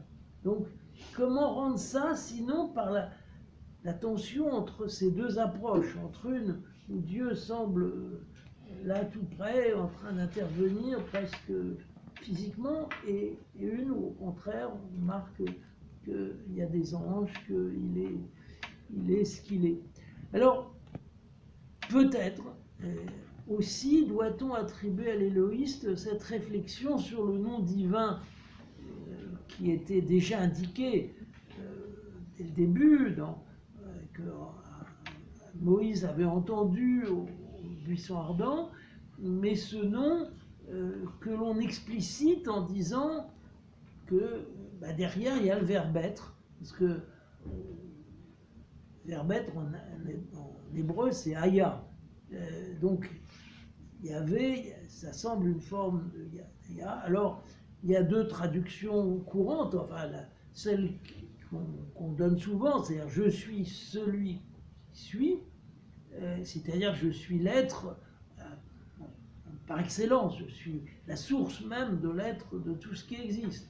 Donc comment rendre ça sinon par la tension entre ces deux approches, entre une où Dieu semble là tout près, en train d'intervenir presque physiquement, et une où au contraire on marque qu'il y a des anges, qu'il est ce qu'il est. Alors peut-être aussi doit-on attribuer à l'éloïste cette réflexion sur le nom divin qui était déjà indiqué dès le début, que Moïse avait entendu au buisson ardent, mais ce nom que l'on explicite en disant que derrière il y a le verbe être, parce que verbe être en hébreu c'est aya. Donc il y avait, ça semble une forme de ya. Alors il y a deux traductions courantes, enfin celle qu'on donne souvent, c'est-à-dire je suis celui qui suis, c'est-à-dire je suis l'être par excellence, je suis la source même de l'être de tout ce qui existe.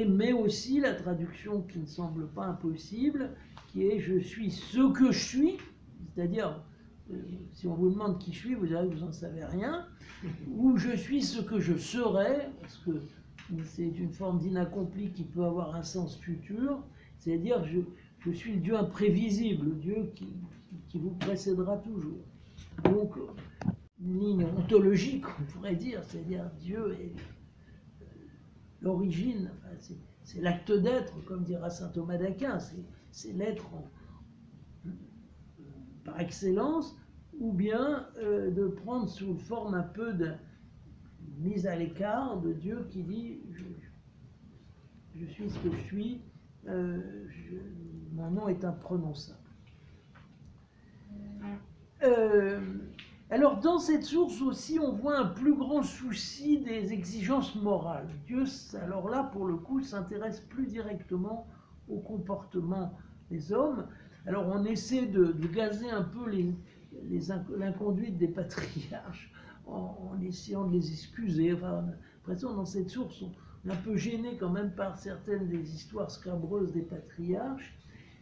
Mais aussi la traduction qui ne semble pas impossible, qui est je suis ce que je suis, c'est-à-dire si on vous demande qui je suis, vous direz que vous n'en savez rien, ou je suis ce que je serai, parce que c'est une forme d'inaccompli qui peut avoir un sens futur, c'est-à-dire je suis le Dieu imprévisible, le Dieu qui vous précédera toujours. Donc, une ligne ontologique, on pourrait dire, c'est-à-dire Dieu est l'origine, enfin, c'est l'acte d'être, comme dira saint Thomas d'Aquin, c'est l'être par excellence, ou bien de prendre sous forme un peu de mise à l'écart de Dieu qui dit je suis ce que je suis, mon nom est imprononçable. Alors dans cette source aussi on voit un plus grand souci des exigences morales. Dieu, alors là pour le coup, s'intéresse plus directement au comportement des hommes. Alors on essaie de gazer un peu l'inconduite des patriarches en essayant de les excuser. Enfin, on a l'impression dans cette source on est un peu gêné quand même par certaines des histoires scabreuses des patriarches.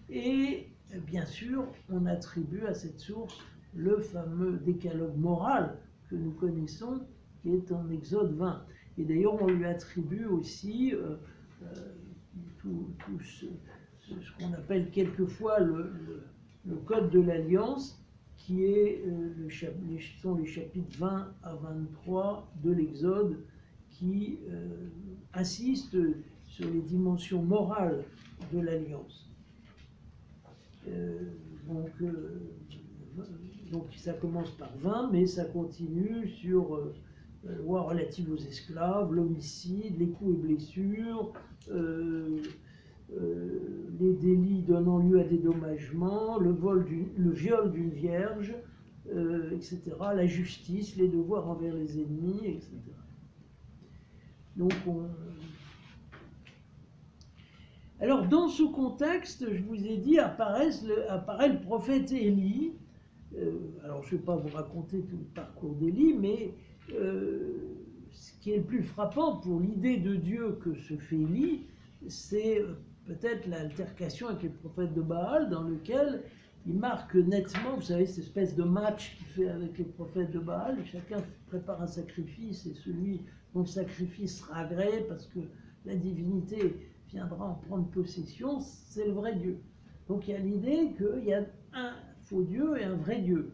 Et bien sûr on attribue à cette source le fameux décalogue moral que nous connaissons, qui est en Exode 20. Et d'ailleurs, on lui attribue aussi tout ce qu'on appelle quelquefois le code de l'Alliance, qui est, sont les chapitres 20 à 23 de l'Exode, qui insistent sur les dimensions morales de l'Alliance. Donc, donc ça commence par 20, mais ça continue sur la loi relative aux esclaves, l'homicide, les coups et blessures, les délits donnant lieu à dédommagement, le viol d'une vierge, etc., la justice, les devoirs envers les ennemis, etc. Donc alors dans ce contexte, je vous ai dit, apparaît le prophète Élie. Alors je ne vais pas vous raconter tout le parcours d'Élie, mais ce qui est le plus frappant pour l'idée de Dieu que se fait Élie, c'est peut-être l'altercation avec les prophètes de Baal, dans lequel il marque nettement, vous savez, cette espèce de match qu'il fait avec les prophètes de Baal. Chacun prépare un sacrifice et celui dont le sacrifice sera agréé parce que la divinité viendra en prendre possession, c'est le vrai Dieu. Donc il y a l'idée qu'il y a un faux Dieu et un vrai Dieu.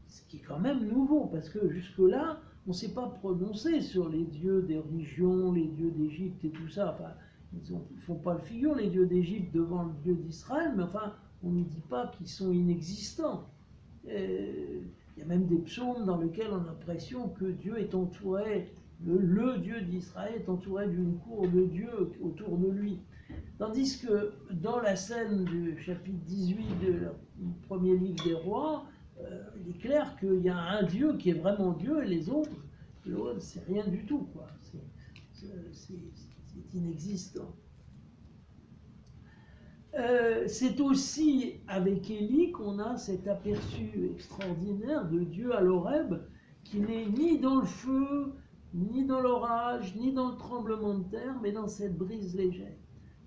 Ce qui est quand même nouveau, parce que jusque-là, on ne s'est pas prononcé sur les dieux des religions, les dieux d'Égypte et tout ça. Enfin, ils ne font pas le figure, les dieux d'Égypte, devant le Dieu d'Israël, mais enfin, on ne dit pas qu'ils sont inexistants. Il y a même des psaumes dans lesquels on a l'impression que Dieu est entouré, le Dieu d'Israël est entouré d'une cour de Dieu autour de lui. Tandis que dans la scène du chapitre 18 du premier livre des rois, il est clair qu'il y a un Dieu qui est vraiment Dieu et les autres, c'est rien du tout, quoi. C'est inexistant. C'est aussi avec Élie qu'on a cet aperçu extraordinaire de Dieu à l'Horeb, qui n'est ni dans le feu, ni dans l'orage, ni dans le tremblement de terre, mais dans cette brise légère.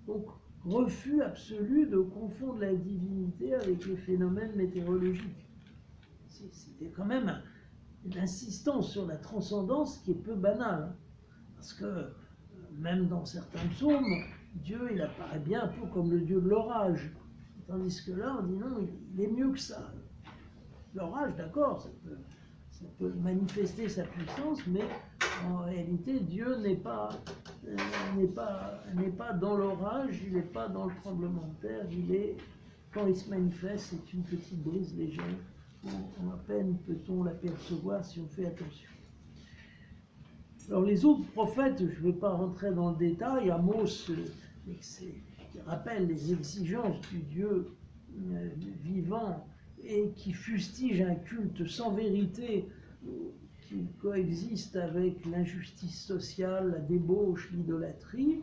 Donc, refus absolu de confondre la divinité avec les phénomènes météorologiques. C'était quand même une insistance sur la transcendance qui est peu banale. Parce que même dans certains psaumes, Dieu, il apparaît bien un peu comme le Dieu de l'orage. Tandis que là, on dit non, il est mieux que ça. L'orage, d'accord, ça peut manifester sa puissance, mais en réalité, Dieu n'est pas dans l'orage, il n'est pas dans le tremblement de terre, quand il se manifeste, c'est une petite brise légère. À peine peut-on l'apercevoir si on fait attention. Alors les autres prophètes, je ne vais pas rentrer dans le détail, Amos, qui rappelle les exigences du Dieu vivant et qui fustige un culte sans vérité qui coexiste avec l'injustice sociale, la débauche, l'idolâtrie.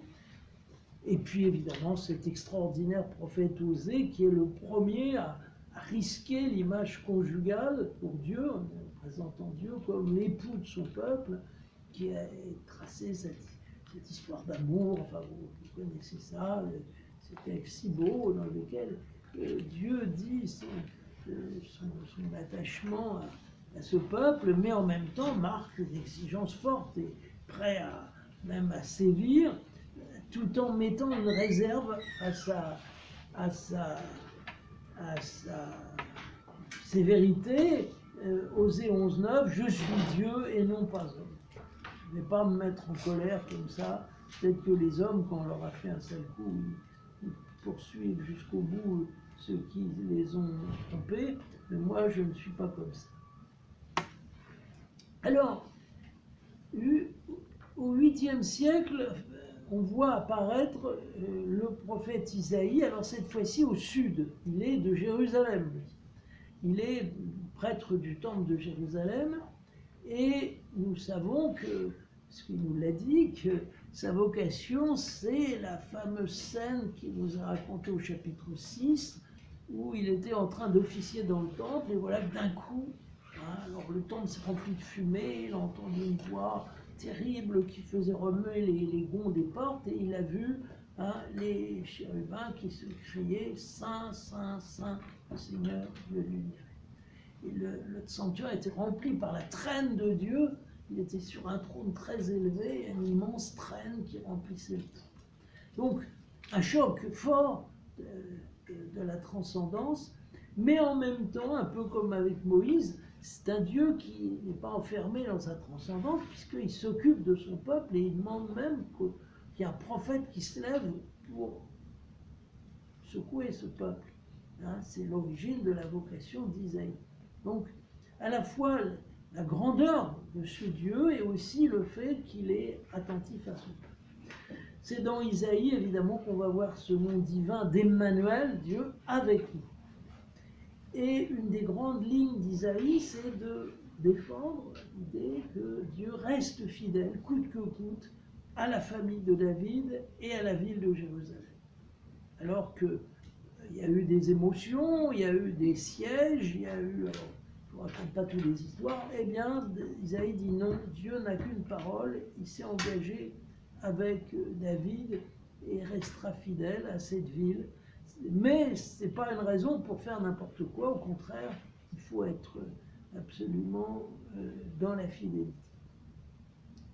Et puis évidemment cet extraordinaire prophète Osée qui est le premier à risquer l'image conjugale pour Dieu, en présentant Dieu comme l'époux de son peuple, qui a tracé cette histoire d'amour, enfin vous connaissez ça, cet texte si beau dans lequel Dieu dit son attachement à ce peuple, mais en même temps marque une exigence forte et prêt même à sévir, tout en mettant une réserve à sa sévérité. Osée 11.9, je suis Dieu et non pas homme. Je ne vais pas me mettre en colère comme ça. Peut-être que les hommes, quand on leur a fait un sale coup, ils poursuivent jusqu'au bout ceux qui les ont trompés, mais moi je ne suis pas comme ça. Alors, au 8e siècle, on voit apparaître le prophète Isaïe, alors cette fois-ci au sud, il est de Jérusalem. Il est prêtre du temple de Jérusalem, et nous savons que, parce qu'il nous l'a dit, que sa vocation, c'est la fameuse scène qu'il nous a racontée au chapitre 6, où il était en train d'officier dans le temple, et voilà que d'un coup, alors le temple s'est rempli de fumée, il a entendu une voix terrible qui faisait remuer les gonds des portes, et il a vu les chérubins qui se criaient « Saint, Saint, Saint, le Seigneur de l'univers ». Et le sanctuaire était rempli par la traîne de Dieu. Il était sur un trône très élevé, une immense traîne qui remplissait le temple. Donc, un choc fort de la transcendance, mais en même temps, un peu comme avec Moïse, c'est un Dieu qui n'est pas enfermé dans sa transcendance, puisqu'il s'occupe de son peuple et il demande même qu'il y ait un prophète qui se lève pour secouer ce peuple. Hein, c'est l'origine de la vocation d'Isaïe. Donc, à la fois la grandeur de ce Dieu et aussi le fait qu'il est attentif à son peuple. C'est dans Isaïe, évidemment, qu'on va voir ce nom divin d'Emmanuel, Dieu avec nous. Et une des grandes lignes d'Isaïe, c'est de défendre l'idée que Dieu reste fidèle, coûte que coûte, à la famille de David et à la ville de Jérusalem. Alors qu'il y a eu des émotions, il y a eu des sièges, il y a eu... Alors, je ne vous raconte pas toutes les histoires. Eh bien, Isaïe dit non, Dieu n'a qu'une parole, il s'est engagé avec David et restera fidèle à cette ville. Mais ce n'est pas une raison pour faire n'importe quoi, au contraire, il faut être absolument dans la fidélité.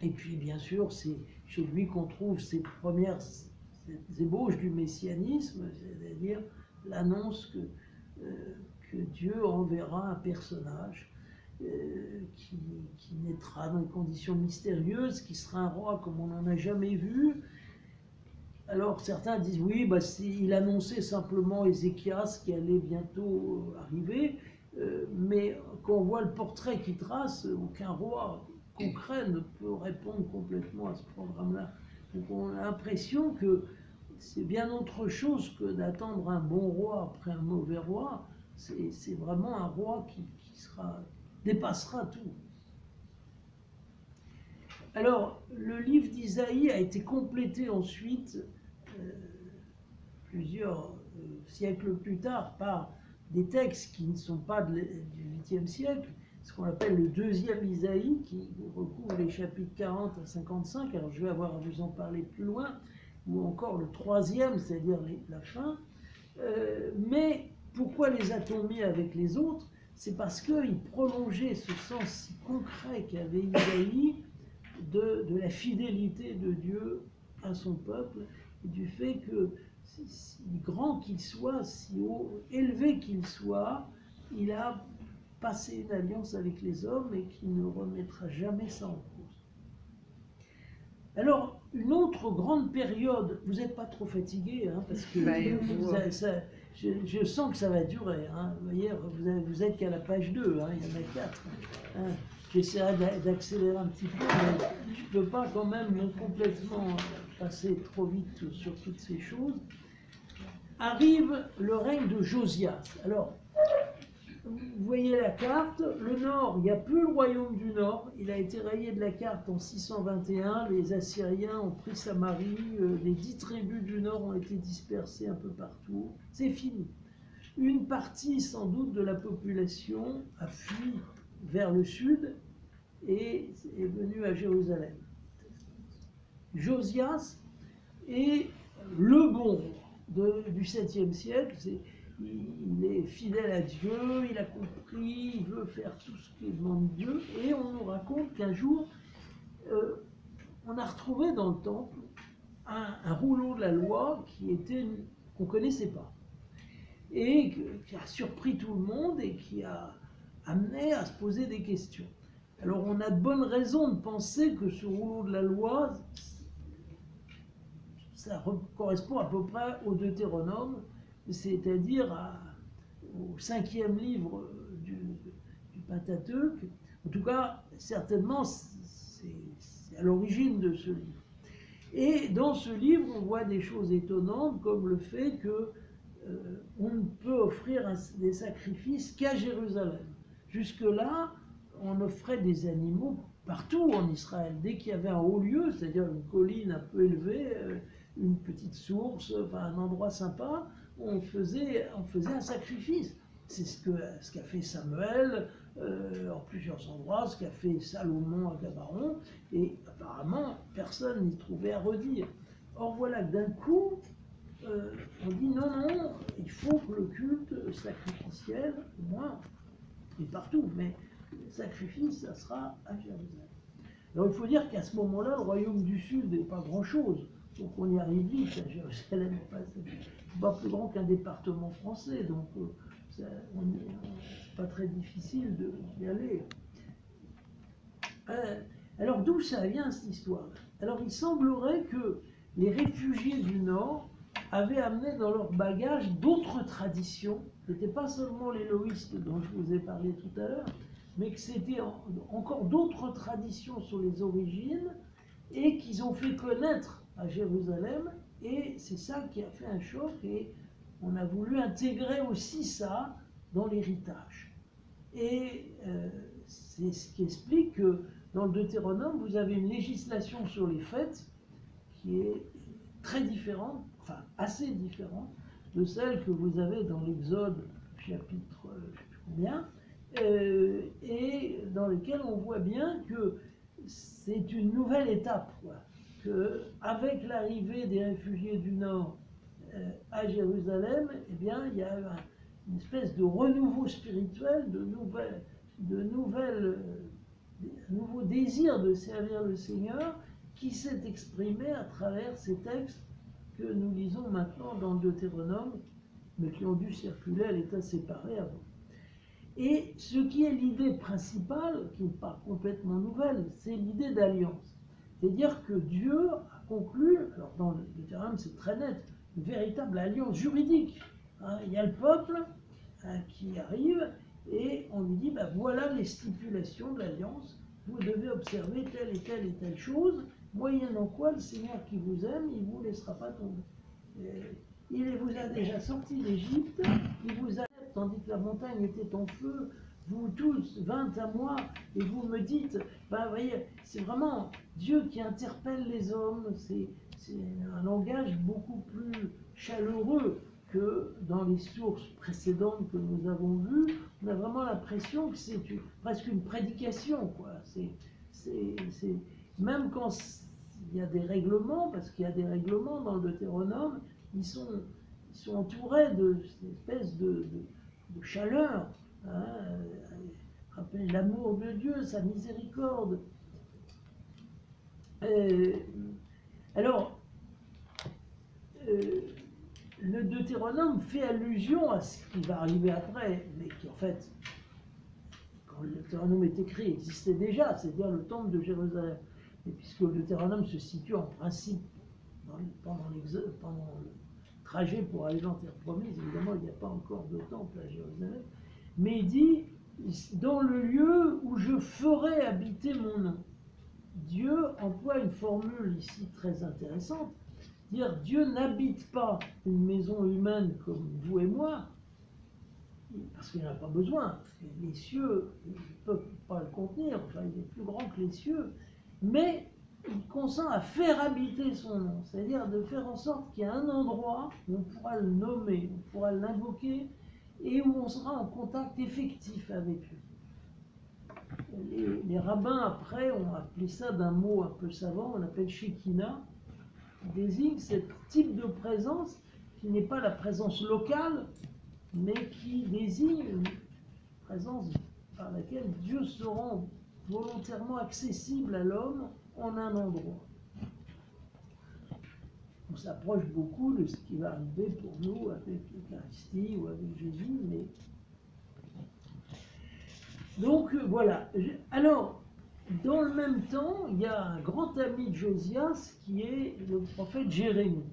Et puis bien sûr, c'est chez lui qu'on trouve ces premières ébauches du messianisme, c'est-à-dire l'annonce que Dieu enverra un personnage qui naîtra dans des conditions mystérieuses, qui sera un roi comme on n'en a jamais vu. Alors certains disent oui, bah, il annonçait simplement Ézéchias qui allait bientôt arriver, mais quand on voit le portrait qu'il trace, aucun roi concret ne peut répondre complètement à ce programme-là. Donc on a l'impression que c'est bien autre chose que d'attendre un bon roi après un mauvais roi. C'est vraiment un roi qui dépassera tout. Alors, le livre d'Isaïe a été complété ensuite, plusieurs siècles plus tard, par des textes qui ne sont pas du 8e siècle, ce qu'on appelle le 2e Isaïe, qui recouvre les chapitres 40 à 55, alors je vais avoir à vous en parler plus loin, ou encore le 3e, c'est-à-dire la fin. Mais pourquoi les a-t-on mis avec les autres? C'est parce qu'ils prolongeaient ce sens si concret qu'avait Isaïe de la fidélité de Dieu à son peuple, et du fait que, si grand qu'il soit, si haut, élevé qu'il soit, il a passé une alliance avec les hommes et qu'il ne remettra jamais ça en cause. Alors, une autre grande période, vous n'êtes pas trop fatigué, hein, parce que je sens que ça va durer. Hein. Vous voyez, vous êtes qu'à la page 2, hein, il y en a 4. Hein. J'essaierai d'accélérer un petit peu, mais je ne peux pas quand même complètement passer trop vite sur toutes ces choses. Arrive le règne de Josias. Alors, vous voyez la carte, le nord, il n'y a plus le royaume du nord, il a été rayé de la carte en 621, les Assyriens ont pris Samarie, les 10 tribus du nord ont été dispersées un peu partout, c'est fini. Une partie sans doute de la population a fui vers le sud et est venue à Jérusalem. Josias est le bon du 7e siècle, il est fidèle à Dieu, il a compris, il veut faire tout ce que demande Dieu, et on nous raconte qu'un jour, on a retrouvé dans le temple un rouleau de la loi qu'on ne connaissait pas, et qui a surpris tout le monde et qui a amené à se poser des questions. Alors on a de bonnes raisons de penser que ce rouleau de la loi, ça correspond à peu près au Deutéronome, c'est-à-dire au 5e livre du Pentateuque. En tout cas, certainement, c'est à l'origine de ce livre. Et dans ce livre, on voit des choses étonnantes, comme le fait que on ne peut offrir des sacrifices qu'à Jérusalem. Jusque-là, on offrait des animaux partout en Israël. Dès qu'il y avait un haut lieu, c'est-à-dire une colline un peu élevée, une petite source, enfin un endroit sympa, on faisait un sacrifice. C'est ce qu'a fait Samuel en plusieurs endroits, ce qu'a fait Salomon à Gabaron, et apparemment personne n'y trouvait à redire. Or voilà que d'un coup, on dit non, il faut que le culte sacrificiel, au moins, et partout, mais le sacrifice, ça sera à Jérusalem. Alors il faut dire qu'à ce moment-là, le royaume du Sud n'est pas grand-chose. Donc on y arrive vite à Jérusalem, c'est pas plus grand qu'un département français, donc c'est pas très difficile d'y aller. Alors d'où ça vient cette histoire? Alors il semblerait que les réfugiés du Nord avaient amené dans leur bagage d'autres traditions n'était pas seulement l'éloïste dont je vous ai parlé tout à l'heure, mais que c'était encore d'autres traditions sur les origines et qu'ils ont fait connaître à Jérusalem. Et c'est ça qui a fait un choc et on a voulu intégrer aussi ça dans l'héritage. Et c'est ce qui explique que dans le Deutéronome, vous avez une législation sur les fêtes qui est très différente, enfin assez différente, de celle que vous avez dans l'Exode, chapitre je ne sais plus combien, et dans lequel on voit bien que c'est une nouvelle étape, quoi. Que avec l'arrivée des réfugiés du Nord à Jérusalem, eh bien, il y a une espèce de renouveau spirituel, un nouveau désir de servir le Seigneur qui s'est exprimé à travers ces textes que nous lisons maintenant dans le Deutéronome, mais qui ont dû circuler à l'état séparé avant. Et ce qui est l'idée principale, qui n'est pas complètement nouvelle, c'est l'idée d'alliance. C'est-à-dire que Dieu a conclu, alors dans le Deutéronome c'est très net, une véritable alliance juridique. Hein, il y a le peuple qui arrive et on lui dit, ben voilà les stipulations de l'alliance, vous devez observer telle et telle et telle chose, moyennant quoi le Seigneur qui vous aime, il ne vous laissera pas tomber. Il vous a déjà sorti d'Égypte, il vous a, tandis que la montagne était en feu, vous tous, 20 à moi, et vous me dites, ben vous voyez, c'est vraiment Dieu qui interpelle les hommes, c'est un langage beaucoup plus chaleureux que dans les sources précédentes que nous avons vues. On a vraiment l'impression que c'est presque une prédication, quoi. Même quand il y a des règlements, parce qu'il y a des règlements dans le Deutéronome, ils sont entourés de cette espèce de chaleur. Hein, rappelle l'amour de Dieu, sa miséricorde. Alors, le Deutéronome fait allusion à ce qui va arriver après, mais qui en fait, quand le Deutéronome est écrit, existait déjà, c'est-à-dire le temple de Jérusalem. Et puisque le Deutéronome se situe en principe pendant le trajet pour aller en terre promise, évidemment il n'y a pas encore de temple à Jérusalem, mais il dit, dans le lieu où je ferai habiter mon nom. Dieu emploie une formule ici très intéressante, dire Dieu n'habite pas une maison humaine comme vous et moi, parce qu'il n'en a pas besoin, les cieux ne peuvent pas le contenir, enfin il est plus grand que les cieux, mais il consent à faire habiter son nom, c'est-à-dire de faire en sorte qu'il y a un endroit où on pourra le nommer, on pourra l'invoquer, et où on sera en contact effectif avec lui. Les rabbins après ont appelé ça d'un mot un peu savant, on appelle Shekinah, qui désigne ce type de présence qui n'est pas la présence locale, mais qui désigne une présence par laquelle Dieu se rend volontairement accessible à l'homme en un endroit. On s'approche beaucoup de ce qui va arriver pour nous avec l'Eucharistie ou avec Jésus, mais... Donc voilà. Alors, dans le même temps, il y a un grand ami de Josias qui est le prophète Jérémie.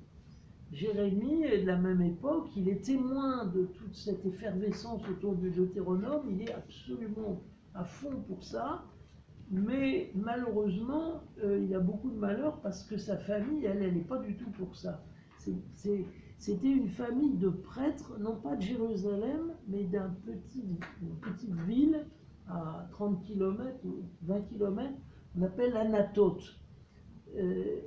Jérémie est de la même époque, il est témoin de toute cette effervescence autour du Deutéronome, il est absolument à fond pour ça, mais malheureusement, il a beaucoup de malheur parce que sa famille, elle n'est pas du tout pour ça. C'était une famille de prêtres, non pas de Jérusalem, mais d'une petite ville à 30 km ou 20 km, on appelle Anatote.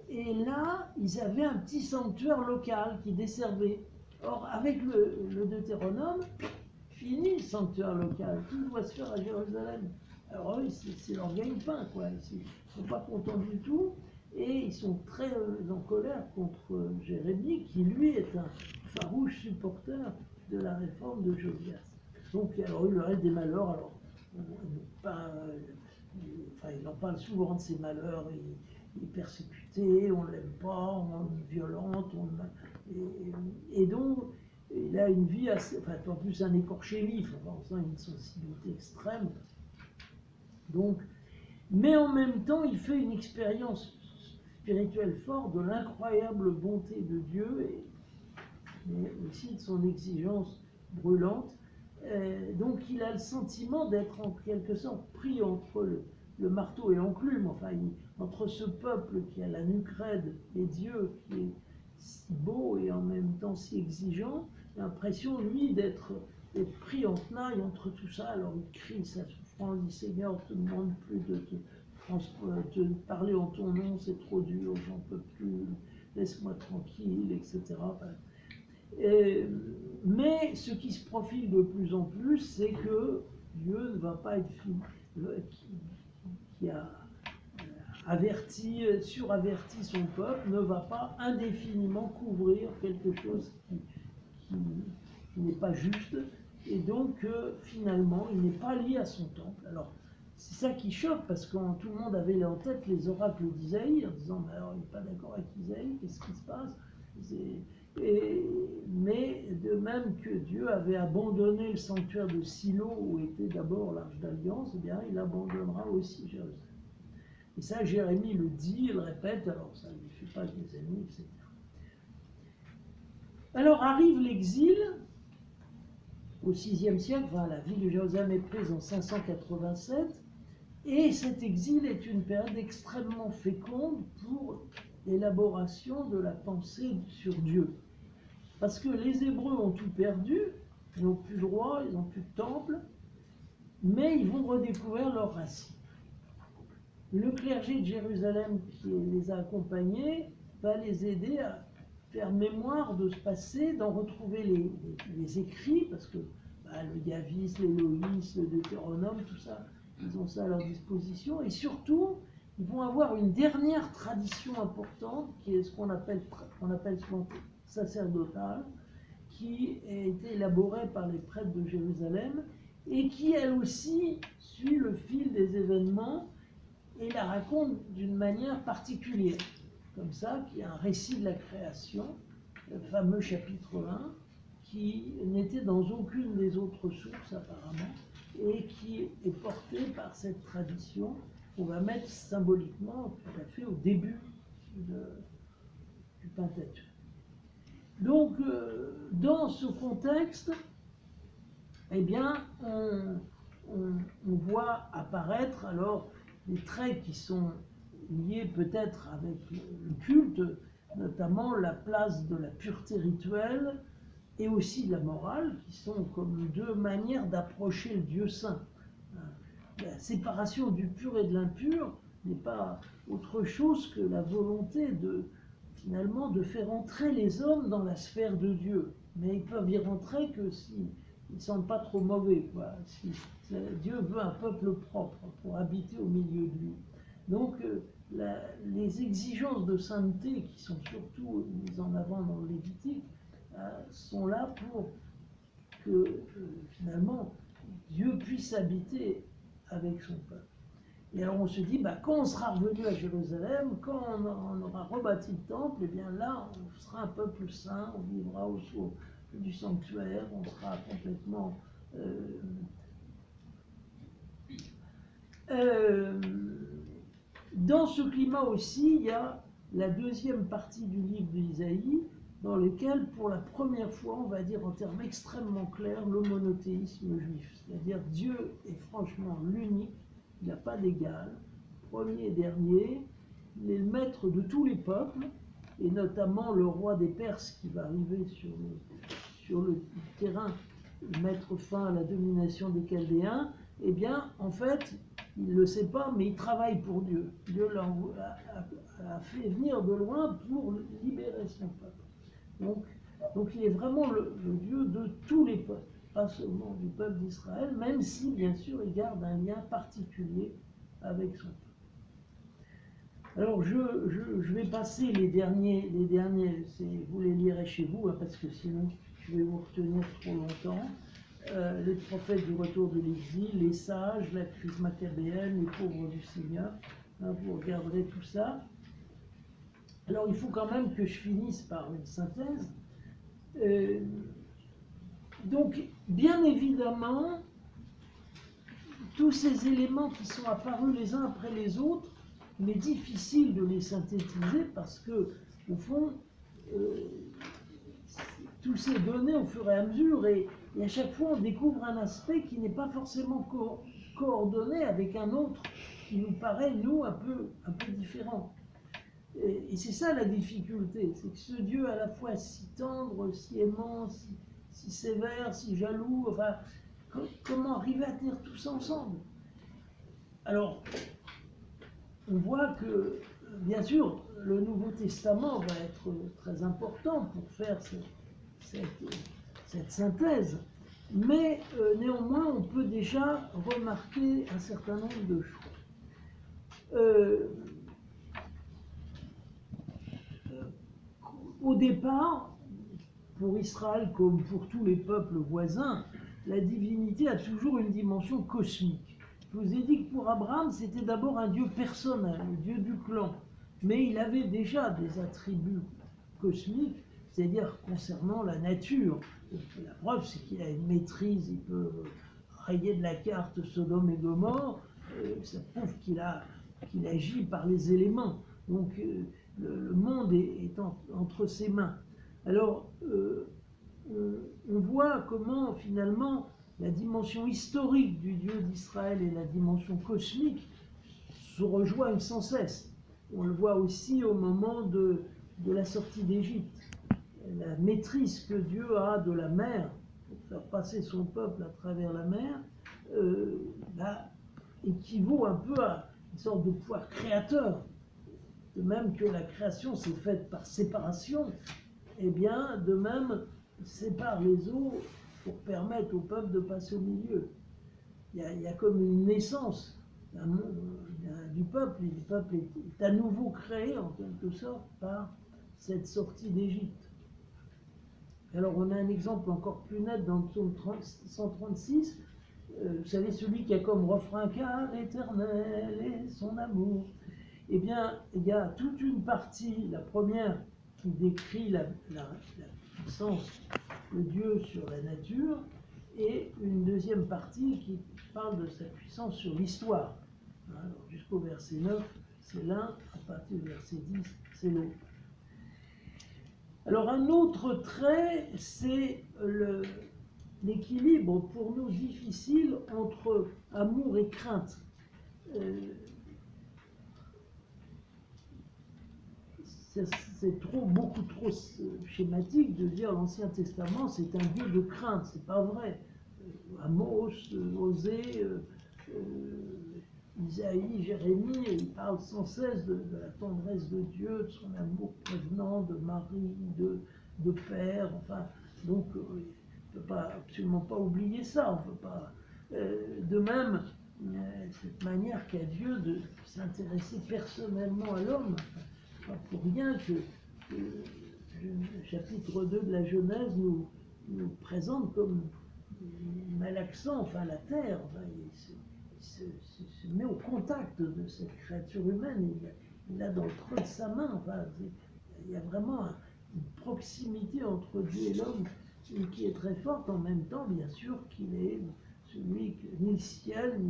Et là, ils avaient un petit sanctuaire local qui desservait. Or, avec le Deutéronome, fini le sanctuaire local, tout doit se faire à Jérusalem. Alors eux, c'est leur gagne-pain, quoi. Ils ne sont pas contents du tout, et ils sont très en colère contre Jérémie, qui lui est un farouche supporter de la réforme de Josias. Donc, alors, il leur reste des malheurs, alors, il en parle souvent de ses malheurs, il est persécuté, on ne l'aime pas, on est violente, et donc il a une vie assez, enfin en plus un écorché vif, on sent une sensibilité extrême. Donc, mais en même temps, il fait une expérience spirituelle forte de l'incroyable bonté de Dieu, mais aussi de son exigence brûlante. Donc il a le sentiment d'être en quelque sorte pris entre le marteau et l'enclume, enfin, entre ce peuple qui a la nuque raide et Dieu qui est si beau et en même temps si exigeant, il a l'impression, lui, d'être pris en tenaille entre tout ça. Alors il crie sa souffrance, il dit Seigneur, ne te demande plus de te parler en ton nom, c'est trop dur, j'en peux plus, laisse-moi tranquille, etc. Enfin, mais ce qui se profile de plus en plus, c'est que Dieu ne va pas être fini, qui a suraverti son peuple, ne va pas indéfiniment couvrir quelque chose qui n'est pas juste, et donc finalement il n'est pas lié à son temple. Alors c'est ça qui choque, parce que tout le monde avait en tête les oracles d'Isaïe, en disant mais alors il n'est pas d'accord avec Isaïe, qu'est-ce qui se passe? Mais de même que Dieu avait abandonné le sanctuaire de Silo, où était d'abord l'Arche d'Alliance, eh bien il abandonnera aussi Jérusalem. Et ça, Jérémie le dit, il le répète, alors ça ne lui fait pas des ennemis, etc. Alors arrive l'exil au VIe siècle, enfin, la ville de Jérusalem est prise en 587, et cet exil est une période extrêmement féconde pour l'élaboration de la pensée sur Dieu. Parce que les Hébreux ont tout perdu, ils n'ont plus de roi, ils n'ont plus de temple, mais ils vont redécouvrir leurs racines. Le clergé de Jérusalem qui les a accompagnés va les aider à faire mémoire de ce passé, d'en retrouver les écrits, parce que le Yavis, l'Éloïs, le Deutéronome, tout ça, ils ont ça à leur disposition, et surtout, ils vont avoir une dernière tradition importante, qui est ce qu'on appelle souvent sacerdotale, qui a été élaborée par les prêtres de Jérusalem, et qui, elle aussi, suit le fil des événements, et la raconte d'une manière particulière, comme ça, qui est un récit de la création, le fameux chapitre 1, qui n'était dans aucune des autres sources apparemment, et qui est porté par cette tradition qu'on va mettre symboliquement tout à fait au début du Pentateuque. Donc, dans ce contexte, eh bien, on voit apparaître alors des traits qui sont liés peut-être avec le culte, notamment la place de la pureté rituelle et aussi de la morale, qui sont comme deux manières d'approcher le Dieu saint. La séparation du pur et de l'impur n'est pas autre chose que la volonté finalement de faire entrer les hommes dans la sphère de Dieu. Mais ils peuvent y rentrer que s'ils ne sentent pas trop mauvais, quoi. Si Dieu veut un peuple propre pour habiter au milieu de lui. Donc les exigences de sainteté qui sont surtout mises en avant dans le Lévitique sont là pour que finalement Dieu puisse habiter avec son peuple. Et alors on se dit, quand on sera revenu à Jérusalem, quand on aura rebâti le temple, et bien là on sera un peuple saint, on vivra au chaud du sanctuaire, on sera complètement dans ce climat aussi, il y a la deuxième partie du livre d'Isaïe, dans lequel, pour la première fois, on va dire en termes extrêmement clairs, le monothéisme juif. C'est-à-dire Dieu est franchement l'unique, il n'a pas d'égal, premier et dernier, il est le maître de tous les peuples, et notamment le roi des Perses qui va arriver sur le terrain, mettre fin à la domination des Chaldéens. Eh bien, en fait, il ne le sait pas, mais il travaille pour Dieu. Dieu a fait venir de loin pour libérer son peuple. Donc il est vraiment le Dieu de tous les peuples, pas seulement du peuple d'Israël, même si, bien sûr, il garde un lien particulier avec son peuple. Alors, je vais passer les derniers vous les lirez chez vous, parce que sinon, je vais vous retenir trop longtemps. Les prophètes du retour de l'exil, les sages, la crise maccabéenne, les pauvres du Seigneur. Vous regarderez tout ça. Alors, il faut quand même que je finisse par une synthèse. Donc, bien évidemment, tous ces éléments qui sont apparus les uns après les autres, il est difficile de les synthétiser parce que, au fond, tous ces données au fur et à mesure, et Et à chaque fois, on découvre un aspect qui n'est pas forcément coordonné avec un autre qui nous paraît, nous, un peu différent. Et c'est ça la difficulté, c'est que ce Dieu à la fois si tendre, si aimant, si sévère, si jaloux, enfin, comment arriver à tenir tout ça ensemble? Alors, on voit que, bien sûr, le Nouveau Testament va être très important pour faire cette synthèse, mais néanmoins, on peut déjà remarquer un certain nombre de choses. Au départ, pour Israël comme pour tous les peuples voisins, la divinité a toujours une dimension cosmique. Je vous ai dit que pour Abraham, c'était d'abord un Dieu personnel, le Dieu du clan, mais il avait déjà des attributs cosmiques, c'est-à-dire concernant la nature. La preuve, c'est qu'il a une maîtrise, il peut rayer de la carte Sodome et Gomorrhe, ça prouve qu'il agit par les éléments. Donc le monde est entre ses mains. Alors, on voit comment finalement la dimension historique du Dieu d'Israël et la dimension cosmique se rejoignent sans cesse. On le voit aussi au moment de la sortie d'Égypte. La maîtrise que Dieu a de la mer, pour faire passer son peuple à travers la mer, équivaut un peu à une sorte de pouvoir créateur. De même que la création s'est faite par séparation, eh bien, de même, il sépare les eaux pour permettre au peuple de passer au milieu. Il y a comme une naissance du peuple, et le peuple est à nouveau créé, en quelque sorte, par cette sortie d'Égypte. Alors, on a un exemple encore plus net dans le psaume 136. Vous savez, celui qui a comme refrain « Car l'Éternel est son amour ». Eh bien, il y a toute une partie, la première, qui décrit la puissance de Dieu sur la nature, et une deuxième partie qui parle de sa puissance sur l'histoire. Jusqu'au verset 9, c'est l'un, à partir du verset 10, c'est l'autre. Alors, un autre trait, c'est l'équilibre pour nous difficile entre amour et crainte. C'est beaucoup trop schématique de dire l'Ancien Testament c'est un Dieu de crainte, c'est pas vrai. Amos, Osée, Isaïe, Jérémie, ils parlent sans cesse de la tendresse de Dieu, de son amour prévenant, de mari, de père, enfin, donc on ne peut absolument pas oublier ça, on peut pas. De même, cette manière qu'a Dieu de s'intéresser personnellement à l'homme. Pas pour rien que le chapitre 2 de la Genèse nous présente comme malaxant, enfin la terre, enfin, il se met au contact de cette créature humaine, il a dans le creux de sa main, enfin, il y a vraiment une proximité entre Dieu et l'homme qui est très forte, en même temps, bien sûr, qu'il est celui que ni le ciel,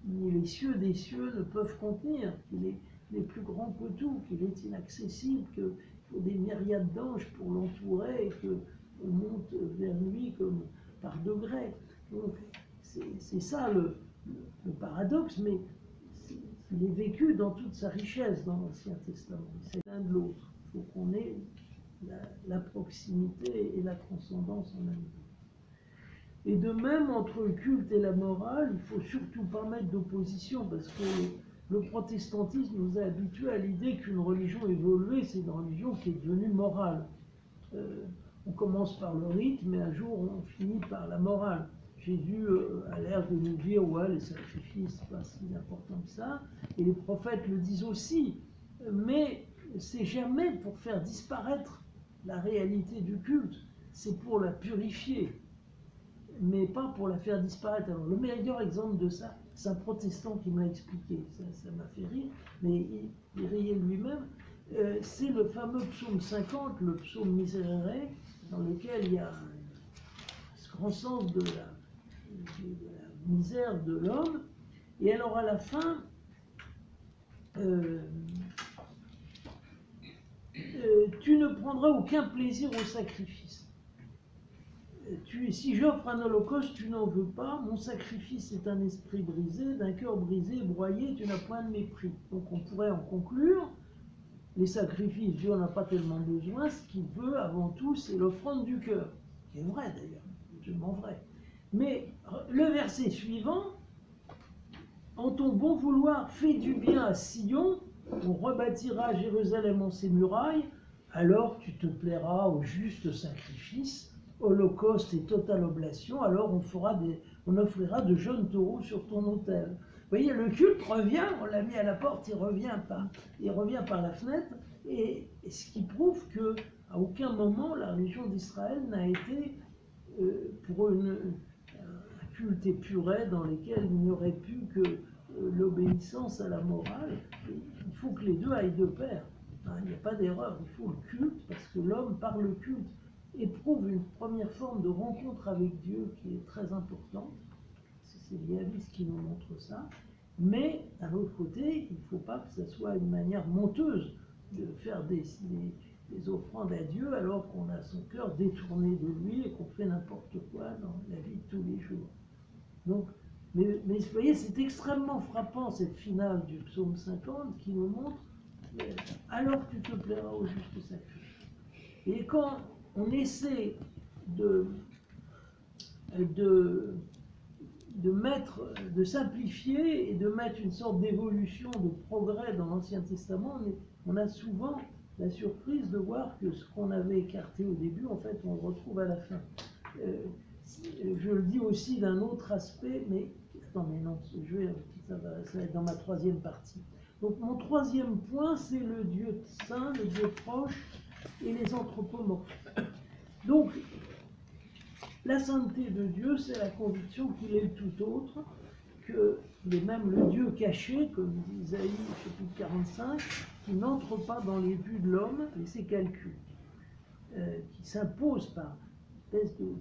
ni les cieux des cieux ne peuvent contenir, qu'il est plus grand que tout, qu'il est inaccessible, qu'il faut des myriades d'anges pour l'entourer et qu'on monte vers lui comme par degrés. Donc c'est ça le paradoxe, mais il est vécu dans toute sa richesse dans l'Ancien Testament. C'est l'un de l'autre. Il faut qu'on ait la proximité et la transcendance en même temps. Et de même, entre le culte et la morale, il ne faut surtout pas mettre d'opposition, parce que le protestantisme nous a habitués à l'idée qu'une religion évoluée, c'est une religion qui est devenue morale. On commence par le rite, mais un jour on finit par la morale. Jésus a l'air de nous dire, ouais, les sacrifices, c'est pas si important que ça, et les prophètes le disent aussi, mais c'est jamais pour faire disparaître la réalité du culte, c'est pour la purifier, mais pas pour la faire disparaître. Alors le meilleur exemple de ça, c'est un protestant qui m'a expliqué, ça m'a fait rire, mais il riait lui-même. C'est le fameux psaume 50, le psaume Miserere, dans lequel il y a ce grand sens de la misère de l'homme. Et alors à la fin, tu ne prendras aucun plaisir au sacrifice. Si j'offre un holocauste, tu n'en veux pas, mon sacrifice est un esprit brisé, d'un cœur brisé, broyé, tu n'as point de mépris. Donc on pourrait en conclure, les sacrifices, Dieu n'en a pas tellement besoin, ce qu'il veut avant tout, c'est l'offrande du cœur, qui est vrai d'ailleurs, absolument vrai. Mais le verset suivant, en ton bon vouloir, fais du bien à Sion, on rebâtira Jérusalem en ses murailles, alors tu te plairas au juste sacrifice, holocauste et totale oblation, alors on offrira de jeunes taureaux sur ton autel. Vous voyez, le culte revient, on l'a mis à la porte, il revient par la fenêtre, et ce qui prouve qu'à aucun moment la religion d'Israël n'a été pour un culte épuré dans lequel il n'y aurait plus que l'obéissance à la morale. Il faut que les deux aillent de pair. Il n'y a pas d'erreur, il faut le culte, parce que l'homme, par le culte, éprouve une première forme de rencontre avec Dieu qui est très importante. C'est l'Yavis qui nous montre ça. Mais, d'un autre côté, il ne faut pas que ce soit une manière menteuse de faire des offrandes à Dieu alors qu'on a son cœur détourné de lui et qu'on fait n'importe quoi dans la vie de tous les jours. Donc, mais vous voyez, c'est extrêmement frappant cette finale du psaume 50 qui nous montre alors tu te plairas au juste sacrifice. Et quand on essaie de simplifier et de mettre une sorte d'évolution, de progrès dans l'Ancien Testament, on a souvent la surprise de voir que ce qu'on avait écarté au début, en fait, on le retrouve à la fin. Je le dis aussi d'un autre aspect, mais attendez, non, ça va être dans ma troisième partie. Donc mon troisième point, c'est le Dieu saint, le Dieu proche et les anthropomorphes. Donc, la sainteté de Dieu, c'est la conviction qu'il est tout autre, qu'il est même le Dieu caché, comme dit Isaïe, chapitre 45, qui n'entre pas dans les vues de l'homme et ses calculs, qui s'impose par une espèce de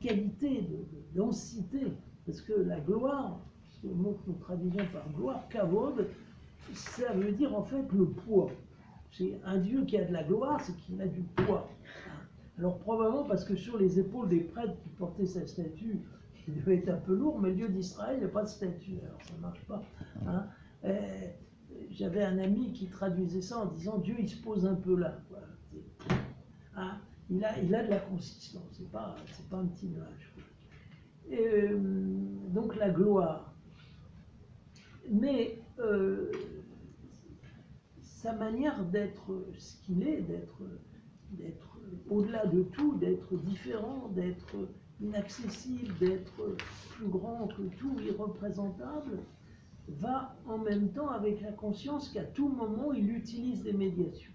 qualité, de densité, parce que la gloire, ce mot que nous traduisons par gloire, kavod, ça veut dire en fait le poids. C'est un Dieu qui a de la gloire, c'est qu'il a du poids. Alors probablement parce que sur les épaules des prêtres qui portaient sa statue, il devait être un peu lourd, mais le Dieu d'Israël n'a pas de statue, alors ça ne marche pas. Hein. J'avais un ami qui traduisait ça en disant Dieu il se pose un peu là. Hein. Il a de la consistance, c'est pas un petit nuage. Donc la gloire. Mais sa manière d'être ce qu'il est, d'être au-delà de tout, d'être différent, d'être inaccessible, d'être plus grand que tout, irreprésentable, va en même temps avec la conscience qu'à tout moment, il utilise des médiations.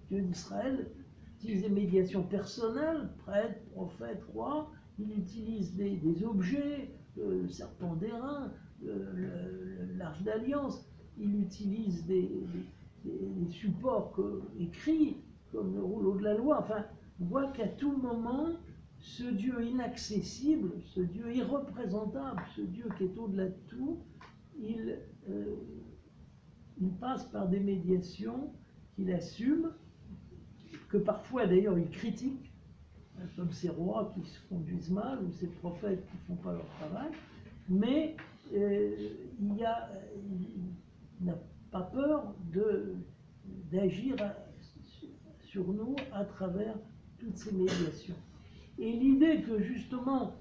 Dieu d'Israël utilise des médiations personnelles, prêtres, prophètes, rois, il utilise des objets, le serpent d'airain, l'arche d'alliance, il utilise des supports écrits, comme le rouleau de la loi. Enfin, on voit qu'à tout moment, ce Dieu inaccessible, ce Dieu irreprésentable, ce Dieu qui est au-delà de tout, il passe par des médiations qu'il assume, que parfois d'ailleurs il critique, comme ces rois qui se conduisent mal ou ces prophètes qui ne font pas leur travail, mais il n'a pas peur d'agir sur nous à travers toutes ces médiations. Et l'idée que justement,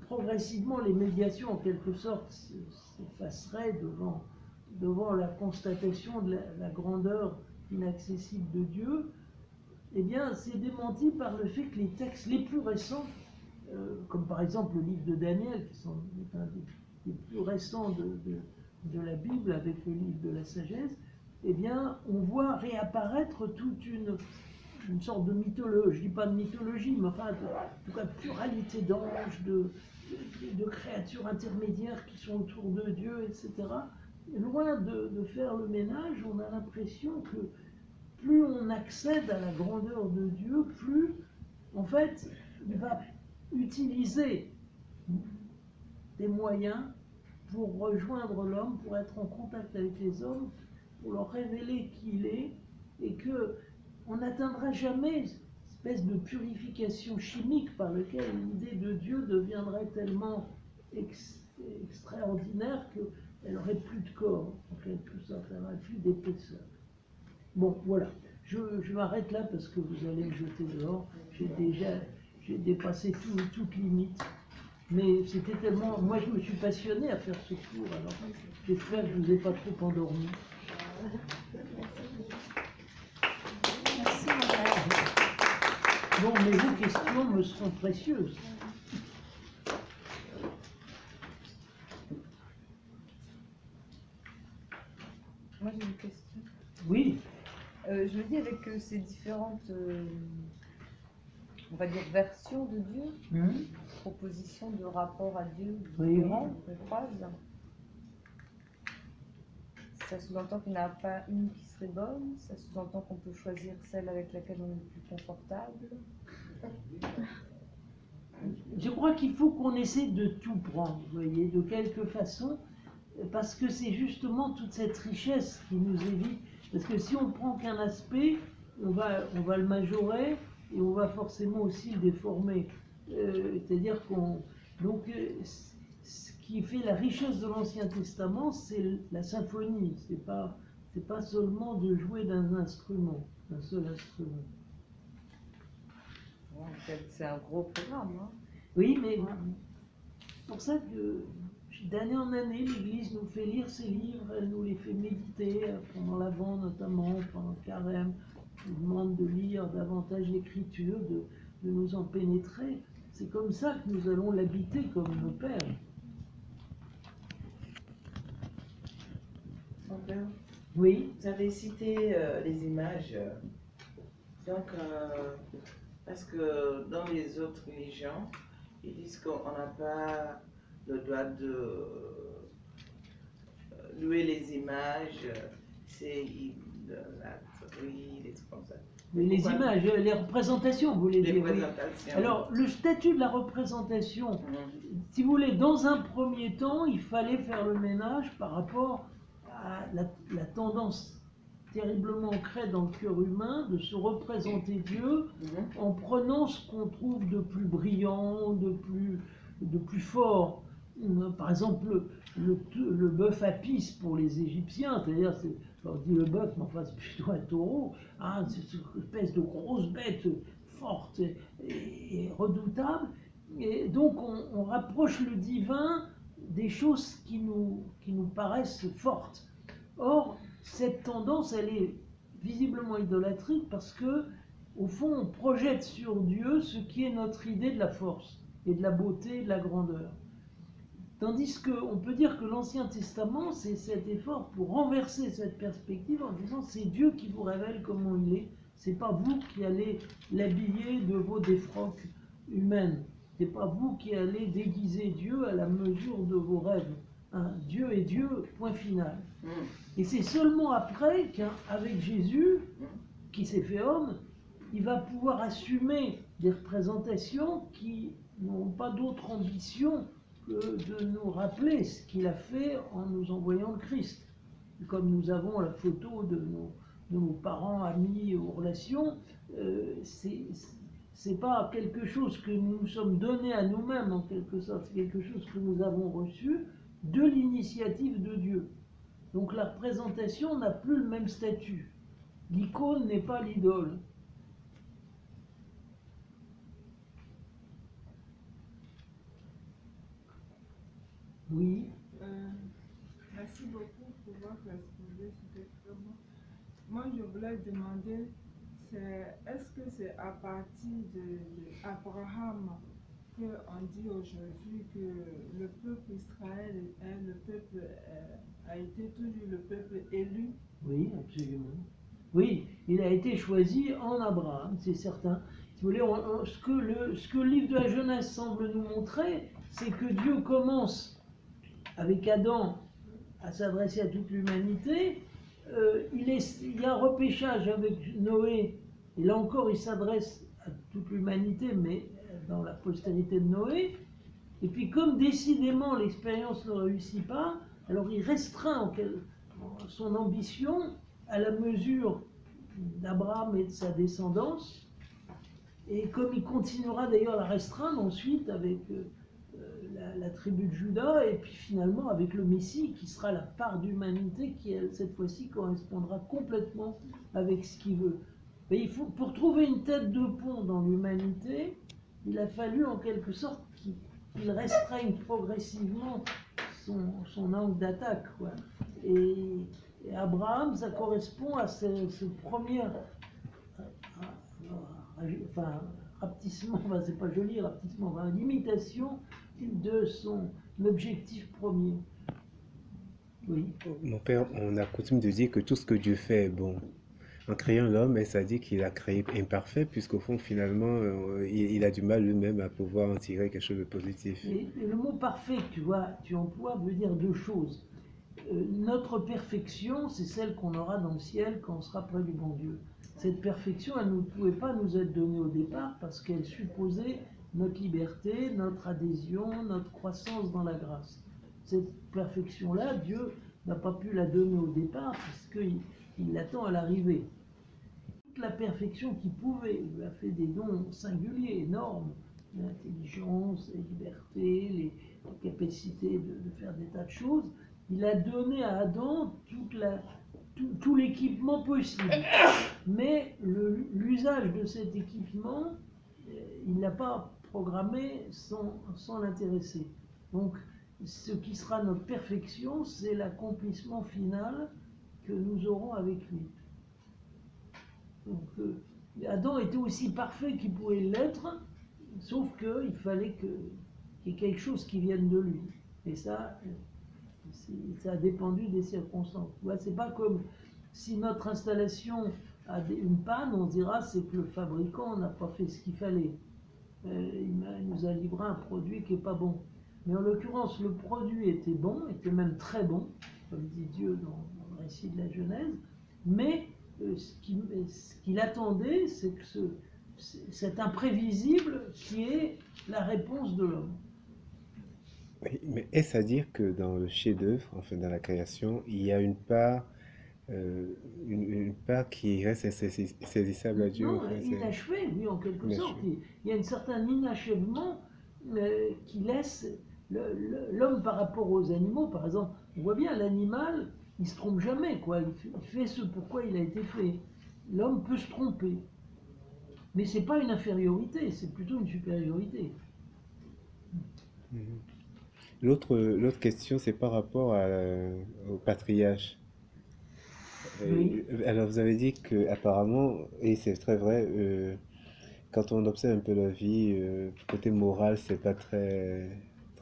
progressivement, les médiations en quelque sorte s'effaceraient devant la constatation de la grandeur inaccessible de Dieu, eh bien, c'est démenti par le fait que les textes les plus récents, comme par exemple le livre de Daniel, qui sont un des plus récents de la Bible avec le livre de la sagesse, eh bien, on voit réapparaître toute une sorte de mythologie, je ne dis pas de mythologie, mais enfin, en tout cas, de pluralité d'anges, de créatures intermédiaires qui sont autour de Dieu, etc. Et loin de faire le ménage, on a l'impression que plus on accède à la grandeur de Dieu, plus, en fait, il va utiliser des moyens pour rejoindre l'homme, pour être en contact avec les hommes, pour leur révéler qui il est, et que on n'atteindra jamais, espèce de purification chimique par laquelle l'idée de Dieu deviendrait tellement extraordinaire qu'elle n'aurait plus de corps, en quelque sorte, elle n'aurait plus d'épaisseur. Bon, voilà. Je m'arrête là parce que vous allez me jeter dehors. J'ai dépassé toute limite. Mais c'était tellement... Moi, je me suis passionné à faire ce cours, alors j'espère que je ne vous ai pas trop endormi. Merci, madame. Bon, mais vos questions me seront précieuses. Moi, j'ai une question. Oui, Je me dis avec ces différentes, on va dire, versions de Dieu, propositions de rapport à Dieu Oui, différents, qu'on croise, ça sous-entend qu'il n'y en a pas une qui serait bonne, ça sous-entend qu'on peut choisir celle avec laquelle on est le plus confortable. je crois qu'il faut qu'on essaie de tout prendre, vous voyez, de quelque façon, parce que c'est justement toute cette richesse qui nous évite. Parce que si on prend qu'un aspect, on va le majorer et on va forcément aussi le déformer. C'est-à-dire qu'on... Donc, ce qui fait la richesse de l'Ancien Testament, c'est la symphonie. C'est pas seulement de jouer d'un instrument, d'un seul instrument. Ouais, c'est un gros programme, hein. Oui, mais c'est pour ça que d'année en année, l'Église nous fait lire ses livres, elle nous les fait méditer, pendant l'Avent notamment, pendant le Carême. Elle nous demande de lire davantage l'Écriture, de nous en pénétrer. C'est comme ça que nous allons l'habiter comme nos pères. Mon père, Oui, vous avez cité les images. Donc, parce que dans les autres religions, ils disent qu'on n'a pas le droit de louer les images, c'est idolâtrie, des trucs comme ça. mais les Pourquoi? images, les représentations, vous voulez Les dire. Oui. représentations. Alors, le statut de la représentation, si vous voulez, dans un premier temps, il fallait faire le ménage par rapport à la tendance terriblement ancrée dans le cœur humain de se représenter Dieu en prenant ce qu'on trouve de plus brillant, de plus fort. Par exemple, le bœuf Apis pour les Égyptiens, c'est-à-dire, on dit le bœuf, mais enfin c'est plutôt un taureau, hein, c'est une espèce de grosse bête forte et redoutable. Et donc on rapproche le divin des choses qui nous paraissent fortes. Or, cette tendance, elle est visiblement idolâtrique parce que, au fond, on projette sur Dieu ce qui est notre idée de la force et de la beauté et de la grandeur. Tandis qu'on peut dire que l'Ancien Testament, c'est cet effort pour renverser cette perspective en disant c'est Dieu qui vous révèle comment il est, c'est pas vous qui allez l'habiller de vos défroques humaines, c'est pas vous qui allez déguiser Dieu à la mesure de vos rêves. Hein, Dieu est Dieu, point final. Et c'est seulement après qu'avec Jésus, qui s'est fait homme, il va pouvoir assumer des représentations qui n'ont pas d'autre ambition que de nous rappeler ce qu'il a fait en nous envoyant le Christ. Comme nous avons la photo de nos parents, amis ou relations, c'est pas quelque chose que nous nous sommes donnés à nous-mêmes en quelque sorte, c'est quelque chose que nous avons reçu de l'initiative de Dieu. Donc la représentation n'a plus le même statut. L'icône n'est pas l'idole. Oui. Merci beaucoup pour votre exposé, c'était très bon. Moi, je voulais demander, est-ce que c'est à partir d'Abraham qu'on dit aujourd'hui que le peuple Israël a été toujours le peuple élu? Oui, absolument. Oui, il a été choisi en Abraham, c'est certain. Si vous voulez, ce que le livre de la Genèse semble nous montrer, c'est que Dieu commence avec Adam à s'adresser à toute l'humanité. Il y a un repêchage avec Noé, et là encore il s'adresse à toute l'humanité, mais dans la postérité de Noé. Et puis comme décidément l'expérience ne réussit pas, alors il restreint son ambition à la mesure d'Abraham et de sa descendance. et comme il continuera d'ailleurs à la restreindre ensuite avec la tribu de Juda, et puis finalement avec le Messie, qui sera la part d'humanité qui, cette fois-ci, correspondra complètement avec ce qu'il veut. Mais il faut, pour trouver une tête de pont dans l'humanité, il a fallu en quelque sorte qu'il restreigne progressivement son angle d'attaque, quoi. Et Abraham, ça correspond à ce premier rapetissement, enfin, c'est pas joli, rapetissement, enfin, l'imitation de son objectif premier. Oui. Mon père, on a coutume de dire que tout ce que Dieu fait est bon. En créant l'homme, et ça dit qu'il a créé imparfait, puisqu'au fond, finalement, il a du mal lui-même à pouvoir en tirer quelque chose de positif. Et le mot parfait que tu emploies veut dire deux choses. Notre perfection, c'est celle qu'on aura dans le ciel quand on sera près du bon Dieu. Cette perfection, elle ne pouvait pas nous être donnée au départ parce qu'elle supposait notre liberté, notre adhésion, notre croissance dans la grâce. Cette perfection-là, Dieu n'a pas pu la donner au départ puisqu'il l'attend à l'arrivée. Toute la perfection qu'il pouvait, il lui a fait des dons singuliers, énormes, l'intelligence, la liberté, les capacités de faire des tas de choses. Il a donné à Adam tout l'équipement possible. Mais l'usage de cet équipement, il ne l'a pas programmé sans l'intéresser. Donc, ce qui sera notre perfection, c'est l'accomplissement final que nous aurons avec lui. Donc, Adam était aussi parfait qu'il pouvait l'être, sauf qu'il fallait qu'il y ait quelque chose qui vienne de lui. Et ça a dépendu des circonstances. C'est pas comme si notre installation a une panne, on dira c'est que le fabricant n'a pas fait ce qu'il fallait. Il nous a livré un produit qui n'est pas bon. Mais en l'occurrence, le produit était bon, était même très bon, comme dit Dieu dans le récit de la Genèse, mais ce qu'il attendait, c'est que cet imprévisible qui est la réponse de l'homme. Oui, mais est-ce à dire que dans le chef-d'œuvre, enfin dans la création, il y a une part qui reste insaisissable à Dieu? Non, Enfin, inachevé, oui, en quelque Inachevé. sorte. Il y a un certain inachèvement qui laisse l'homme par rapport aux animaux. Par exemple, on voit bien l'animal, il se trompe jamais, quoi. Il fait ce pourquoi il a été fait. L'homme peut se tromper, mais c'est pas une infériorité, c'est plutôt une supériorité. Mhm. L'autre question, c'est par rapport au patriarche. Oui. Alors, vous avez dit que apparemment, et c'est très vrai, quand on observe un peu la vie, côté moral, c'est pas très.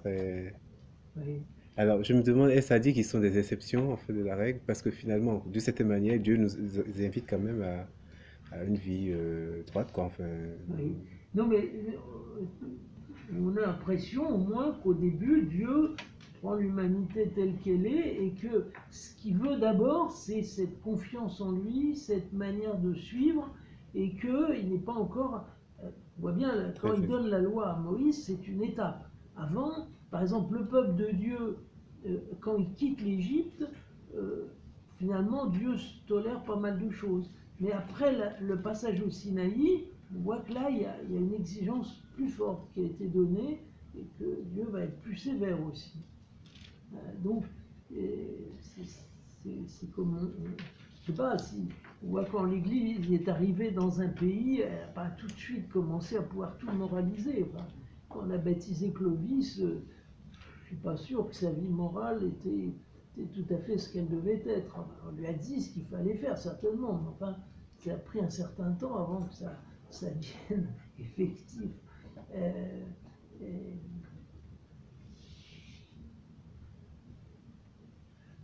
Oui. Alors, je me demande, est-ce à dire qu'ils sont des exceptions en fait de la règle? Parce que finalement, de cette manière, Dieu nous invite quand même à une vie droite, quoi. Enfin, Oui. Non, mais on a l'impression au moins qu'au début, Dieu prend l'humanité telle qu'elle est et que ce qu'il veut d'abord, c'est cette confiance en lui, cette manière de suivre, et qu'il n'est pas encore. On voit bien, quand il donne la loi à Moïse, c'est une étape. Avant, par exemple, le peuple de Dieu, quand il quitte l'Égypte, finalement, Dieu tolère pas mal de choses. Mais après le passage au Sinaï, on voit que là, il y a une exigence plus forte qui a été donnée et que Dieu va être plus sévère aussi. Donc, c'est comme, je sais pas, si on voit quand l'Église est arrivée dans un pays, elle n'a pas tout de suite commencé à pouvoir tout moraliser. Enfin, quand on a baptisé Clovis, je ne suis pas sûr que sa vie morale était tout à fait ce qu'elle devait être. On lui a dit ce qu'il fallait faire, certainement, mais enfin, ça a pris un certain temps avant que ça devienne effectif.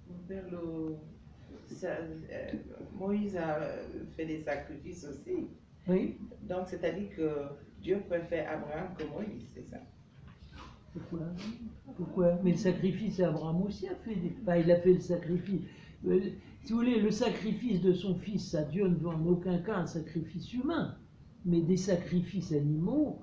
Mon père, Moïse a fait des sacrifices aussi. Oui. Donc, c'est-à-dire que Dieu préfère Abraham que Moïse, c'est ça? Pourquoi? Mais le sacrifice, Abraham aussi a fait. Enfin, il a fait le sacrifice. Si vous voulez, le sacrifice de son fils à Dieu ne veut en aucun cas un sacrifice humain. Mais des sacrifices animaux,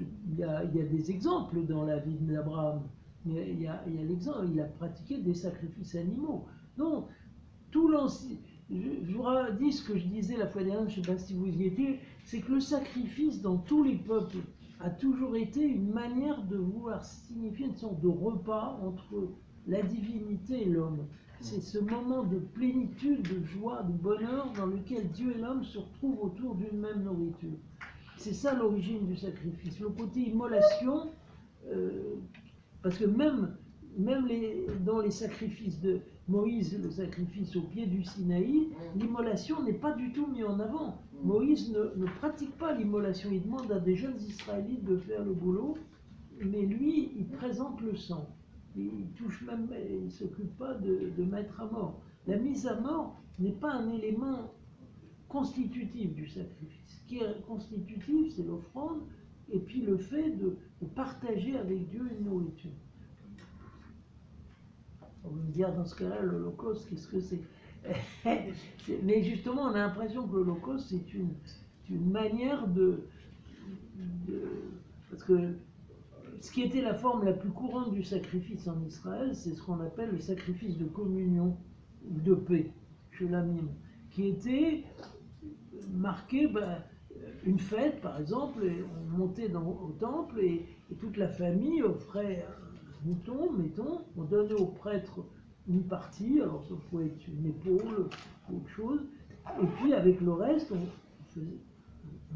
il y a des exemples dans la vie d'Abraham. Il y a l'exemple, il a pratiqué des sacrifices animaux. Donc, je vous redis ce que je disais la fois dernière, je ne sais pas si vous y étiez, c'est que le sacrifice dans tous les peuples a toujours été une manière de vouloir signifier une sorte de repas entre la divinité et l'homme. C'est ce moment de plénitude, de joie, de bonheur dans lequel Dieu et l'homme se retrouvent autour d'une même nourriture. C'est ça l'origine du sacrifice. Le côté immolation, parce que même dans les sacrifices de Moïse, le sacrifice au pied du Sinaï, l'immolation n'est pas du tout mise en avant. Moïse ne pratique pas l'immolation, il demande à des jeunes Israélites de faire le boulot, mais lui, il présente le sang. Il touche même, il ne s'occupe pas de mettre à mort. La mise à mort n'est pas un élément constitutif du sacrifice. Ce qui est constitutif, c'est l'offrande, et puis le fait de partager avec Dieu une nourriture. On va me dire dans ce cas-là, l'Holocauste, qu'est-ce que c'est? Mais justement, on a l'impression que l'Holocauste, c'est une manière parce que ce qui était la forme la plus courante du sacrifice en Israël, c'est ce qu'on appelle le sacrifice de communion ou de paix, Shelamim, qui était marqué, une fête par exemple, et on montait au temple et toute la famille offrait un mouton, mettons, on donnait au prêtre une partie, alors ça pouvait être une épaule, autre chose, et puis avec le reste, on faisait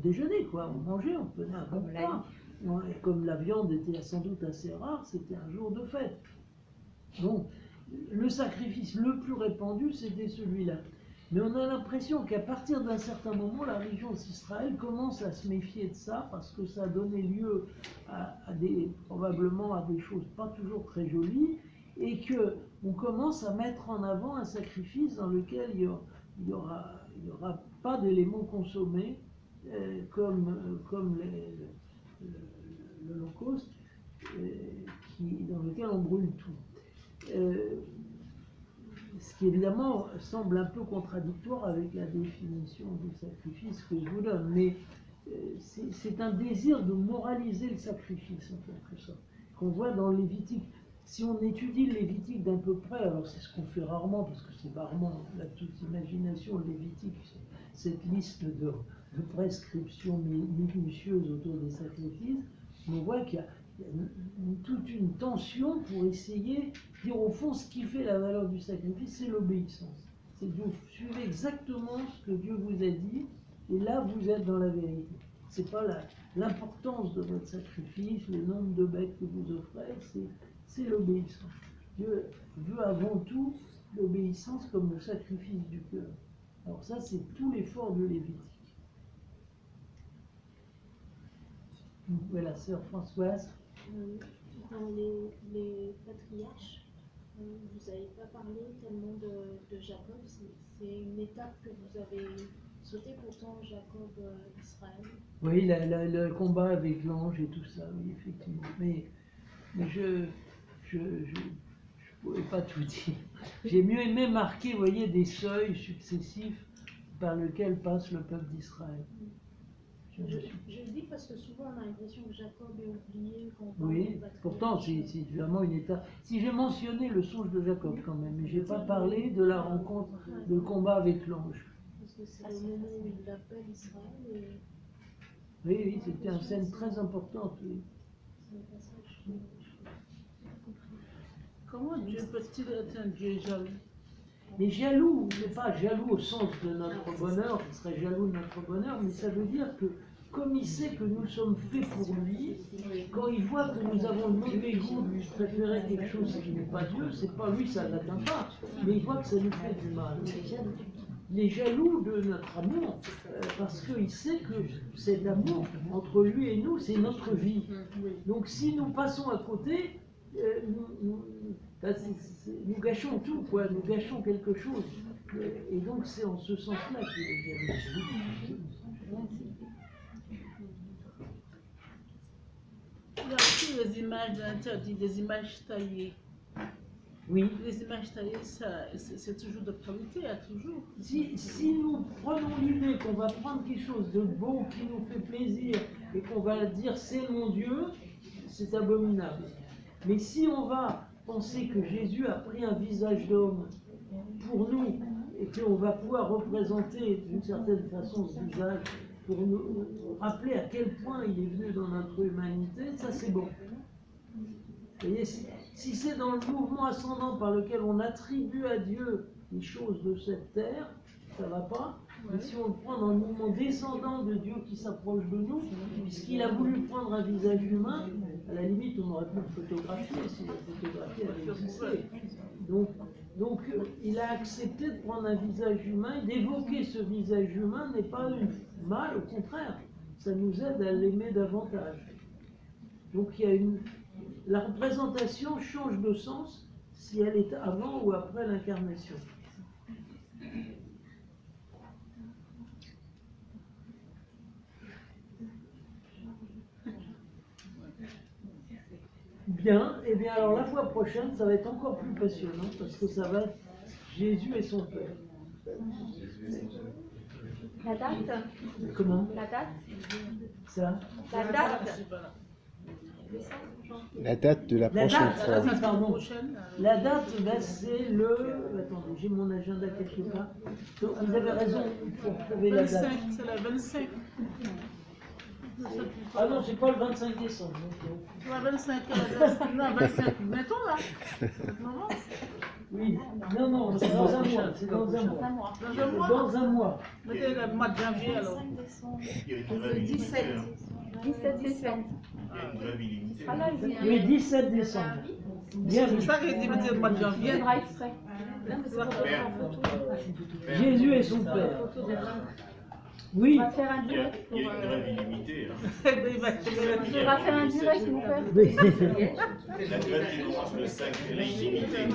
déjeuner, quoi, on mangeait, on prenait un bon repas. Et comme la viande était sans doute assez rare, c'était un jour de fête. Donc, le sacrifice le plus répandu, c'était celui-là. Mais on a l'impression qu'à partir d'un certain moment, la religion d'Israël commence à se méfier de ça, parce que ça a donné lieu probablement à des choses pas toujours très jolies, et qu'on commence à mettre en avant un sacrifice dans lequel il n'y aura pas d'éléments consommés, comme l'Holocauste, dans lequel on brûle tout. Ce qui évidemment semble un peu contradictoire avec la définition du sacrifice que je vous donne, mais c'est un désir de moraliser le sacrifice en quelque sorte, qu'on voit dans le Lévitique. Si on étudie le Lévitique d'un peu près, alors c'est ce qu'on fait rarement, parce que c'est rarement la toute imagination, le Lévitique, cette liste de prescriptions minutieuses autour des sacrifices, on voit qu'il y a toute une tension pour essayer de dire au fond ce qui fait la valeur du sacrifice, c'est l'obéissance. C'est que vous suivez exactement ce que Dieu vous a dit, et là vous êtes dans la vérité. C'est pas l'importance de votre sacrifice, le nombre de bêtes que vous offrez, c'est l'obéissance. Dieu veut avant tout l'obéissance comme le sacrifice du cœur. Alors ça, c'est tout l'effort de Lévitique. Voilà, sœur Françoise. Dans les patriarches, vous n'avez pas parlé tellement de Jacob, c'est une étape que vous avez sautée, pourtant Jacob Israël. Oui, le combat avec l'ange et tout ça, oui, effectivement. Mais je ne pouvais pas tout dire. J'ai mieux aimé marquer, vous voyez, des seuils successifs par lesquels passe le peuple d'Israël. Je le dis parce que souvent on a l'impression que Jacob est oublié. Oui, pourtant c'est vraiment une étape. Si j'ai mentionné le songe de Jacob quand même, mais je n'ai pas parlé de la rencontre, de combat avec l'ange. Parce que c'est le moment où il appelle Israël. Oui, c'était une scène très importante. Oui. C'est un passage. Comment Dieu peut-il être un Dieu jaloux? Mais jaloux, mais pas jaloux au sens de notre bonheur, qui serait jaloux de notre bonheur, mais ça veut dire que comme il sait que nous sommes faits pour lui, quand il voit que nous avons le mauvais goût de lui préférer quelque chose qui n'est pas Dieu, c'est pas lui, ça ne l'atteint pas, mais il voit que ça nous fait du mal. Il est jaloux de notre amour, parce qu'il sait que cet amour entre lui et nous, c'est notre vie. Donc si nous passons à côté, nous gâchons tout, quoi. Nous gâchons quelque chose. Et donc c'est en ce sens-là qu'il est jaloux. Il y a aussi les images interdites, des images taillées. Oui. Les images taillées, c'est toujours de qualité, à toujours. Si nous prenons l'idée qu'on va prendre quelque chose de beau qui nous fait plaisir et qu'on va dire c'est mon Dieu, c'est abominable. Mais si on va penser que Jésus a pris un visage d'homme pour nous et qu'on va pouvoir représenter d'une certaine façon ce visage pour nous rappeler à quel point il est venu dans notre humanité, ça c'est bon. Vous voyez, si c'est dans le mouvement ascendant par lequel on attribue à Dieu les choses de cette terre, ça ne va pas. Mais si on le prend dans le mouvement descendant de Dieu qui s'approche de nous, puisqu'il a voulu prendre un visage humain, à la limite on aurait pu le photographier si la photographie avait existé. Donc il a accepté de prendre un visage humain, et d'évoquer ce visage humain n'est pas mal, au contraire, ça nous aide à l'aimer davantage. Donc la représentation change de sens si elle est avant ou après l'incarnation. Bien, et bien alors la fois prochaine, ça va être encore plus passionnant parce que ça va être Jésus et son Père. La date? Comment? La date? Ça? La date? La date de la prochaine fois. Oui, pardon. La date, ben, c'est le... Attendez, j'ai mon agenda quelque part. Donc, vous avez raison pour trouver la date. 25, c'est la 25. Ah non, c'est pas le 25 décembre. La 25, non, 25, mettons là. Oui, non, c'est dans un mois. C'est dans un mois. Dans un mois. Mettez le mois de janvier alors. 5 décembre. Le 17. 17 décembre. Ah là, il vient. Oui, 17 décembre. Bien C'est vu. ça que j'ai dit, mettez le mois de Il janvier. viendra exprès. Jésus et son Père. Oui. On va faire un direct pour. Il y a une grève illimitée. Hein. On va faire un direct, mon père. Oui. La grève qui commence le 5, elle est illimitée.